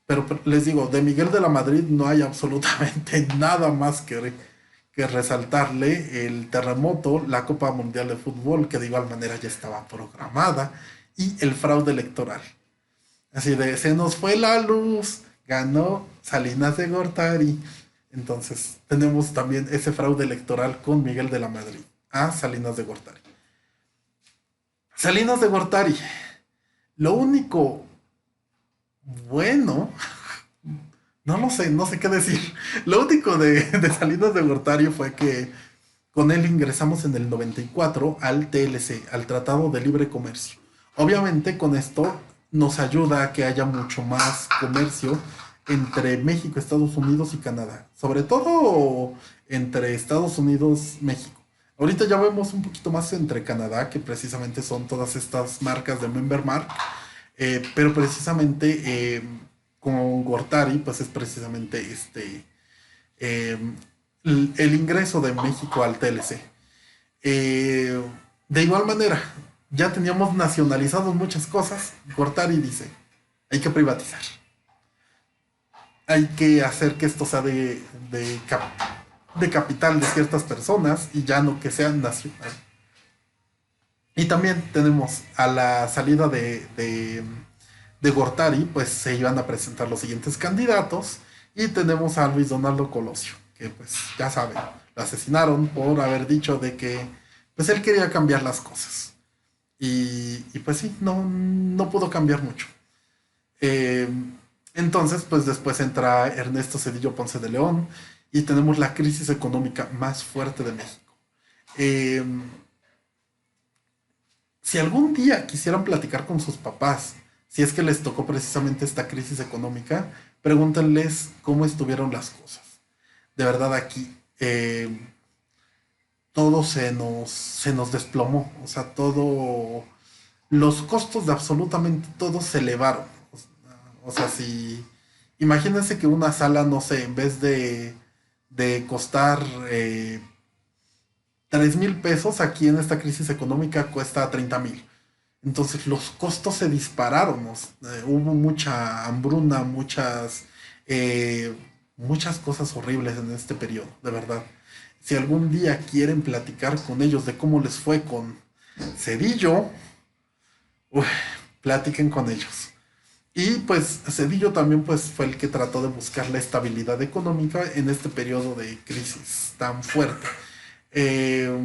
Pero les digo, de Miguel de la Madrid no hay absolutamente nada más que resaltarle el terremoto, la Copa Mundial de Fútbol, que de igual manera ya estaba programada, y el fraude electoral. Así de, se nos fue la luz, ganó Salinas de Gortari. Entonces, tenemos también ese fraude electoral con Miguel de la Madrid a Salinas de Gortari. Salinas de Gortari, lo único bueno, no lo sé, no sé qué decir. Lo único de Salinas de Gortari fue que con él ingresamos en el 94 al TLC, al Tratado de Libre Comercio. Obviamente con esto nos ayuda a que haya mucho más comercio entre México, Estados Unidos y Canadá. Sobre todo entre Estados Unidos y México. Ahorita ya vemos un poquito más entre Canadá, que precisamente son todas estas marcas de Member Mark. Pero precisamente con Gortari, pues es precisamente eh, el ingreso de México al TLC. Eh, de igual manera, ya teníamos nacionalizados muchas cosas. Gortari dice, hay que privatizar. Hay que hacer que esto sea de capital de ciertas personas y ya no que sea nacional. Y también tenemos a la salida de Gortari, pues se iban a presentar los siguientes candidatos. Y tenemos a Luis Donaldo Colosio, que pues ya saben, lo asesinaron por haber dicho de que pues él quería cambiar las cosas. Y pues sí, no pudo cambiar mucho. Eh, entonces, pues después entra Ernesto Zedillo Ponce de León y tenemos la crisis económica más fuerte de México. Eh, si algún día quisieran platicar con sus papás, si es que les tocó precisamente esta crisis económica, pregúntenles cómo estuvieron las cosas. De verdad aquí todo se nos desplomó, o sea, todo, los costos de absolutamente todo se elevaron. O sea, si imagínense que una sala, no sé, en vez de costar 3,000 pesos, aquí en esta crisis económica cuesta 30,000. Entonces los costos se dispararon, ¿no? Hubo mucha hambruna, eh, muchas cosas horribles en este periodo, de verdad. Si algún día quieren platicar con ellos de cómo les fue con Cedillo, uf, platiquen con ellos. Y pues Cedillo también pues fue el que trató de buscar la estabilidad económica en este periodo de crisis tan fuerte. Eh,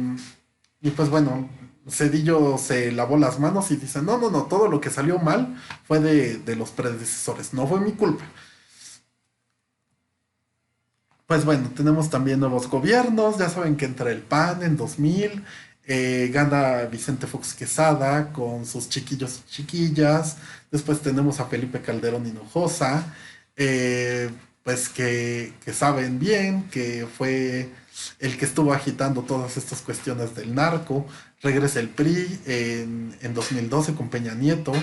y pues bueno, Cedillo se lavó las manos y dice, no, todo lo que salió mal fue de los predecesores, no fue mi culpa. Pues bueno, tenemos también nuevos gobiernos, ya saben que entra el PAN en 2000, gana Vicente Fox Quesada con sus chiquillos y chiquillas, después tenemos a Felipe Calderón Hinojosa, eh, pues que saben bien que fue el que estuvo agitando todas estas cuestiones del narco, regresa el PRI en 2012 con Peña Nieto,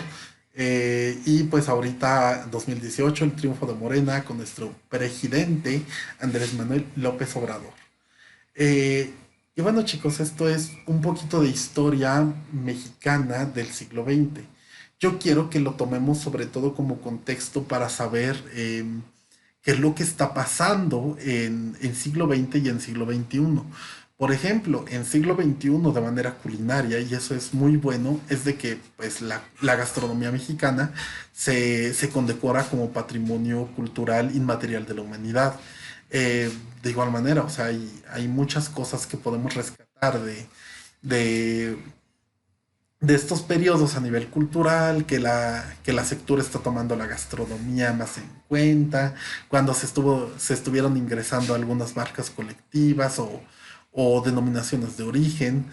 y pues ahorita 2018 el triunfo de Morena con nuestro presidente Andrés Manuel López Obrador. Eh, y bueno chicos, esto es un poquito de historia mexicana del siglo XX. Yo quiero que lo tomemos sobre todo como contexto para saber qué es lo que está pasando en siglo XX y en siglo XXI. Por ejemplo, en siglo XXI de manera culinaria, y eso es muy bueno, es de que pues, la gastronomía mexicana se condecora como patrimonio cultural inmaterial de la humanidad. De igual manera, o sea, hay muchas cosas que podemos rescatar de, de estos periodos a nivel cultural, que la sectura está tomando la gastronomía más en cuenta, cuando se estuvieron ingresando algunas marcas colectivas o denominaciones de origen,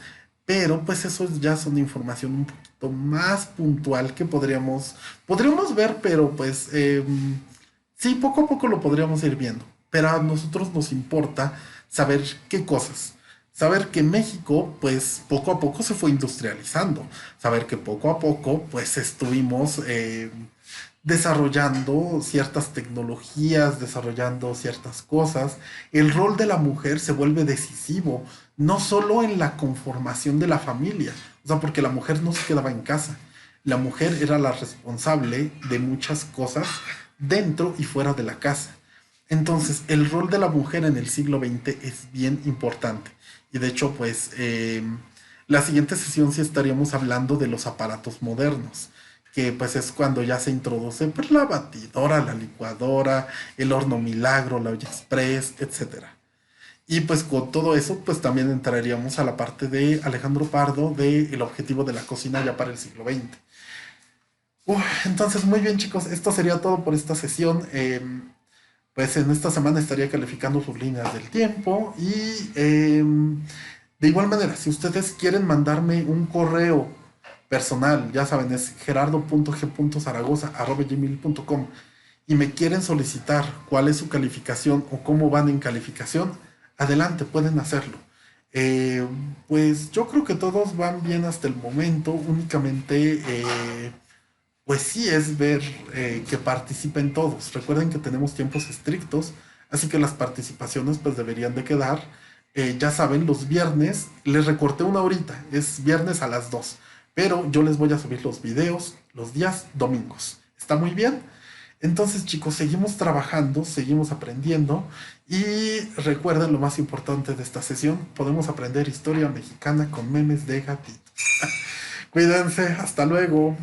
pero pues eso ya son información un poquito más puntual que podríamos ver, pero pues sí, poco a poco lo podríamos ir viendo, pero a nosotros nos importa saber qué cosas. Saber que México, pues poco a poco se fue industrializando. Saber que poco a poco, pues estuvimos desarrollando ciertas tecnologías, desarrollando ciertas cosas. El rol de la mujer se vuelve decisivo, no solo en la conformación de la familia, o sea, porque la mujer no se quedaba en casa. La mujer era la responsable de muchas cosas dentro y fuera de la casa. Entonces, el rol de la mujer en el siglo XX es bien importante. Y de hecho, pues, la siguiente sesión sí estaríamos hablando de los aparatos modernos, que pues es cuando ya se introduce pues, la batidora, la licuadora, el horno milagro, la olla express, etcétera. Y pues con todo eso, pues también entraríamos a la parte de Alejandro Pardo de el objetivo de la cocina ya para el siglo XX. Entonces, muy bien chicos, esto sería todo por esta sesión. Pues en esta semana estaría calificando sus líneas del tiempo y de igual manera, si ustedes quieren mandarme un correo personal, ya saben, es gerardo.g.zaragoza@gmail.com y me quieren solicitar cuál es su calificación o cómo van en calificación, adelante, pueden hacerlo. Eh, pues yo creo que todos van bien hasta el momento, únicamente pues sí es ver que participen todos. Recuerden que tenemos tiempos estrictos, así que las participaciones pues deberían de quedar. Ya saben, los viernes, les recorté una horita, es viernes a las 2, pero yo les voy a subir los videos los días domingos. ¿Está muy bien? Entonces chicos, seguimos trabajando, seguimos aprendiendo y recuerden lo más importante de esta sesión, podemos aprender historia mexicana con memes de gatitos. Cuídense, hasta luego.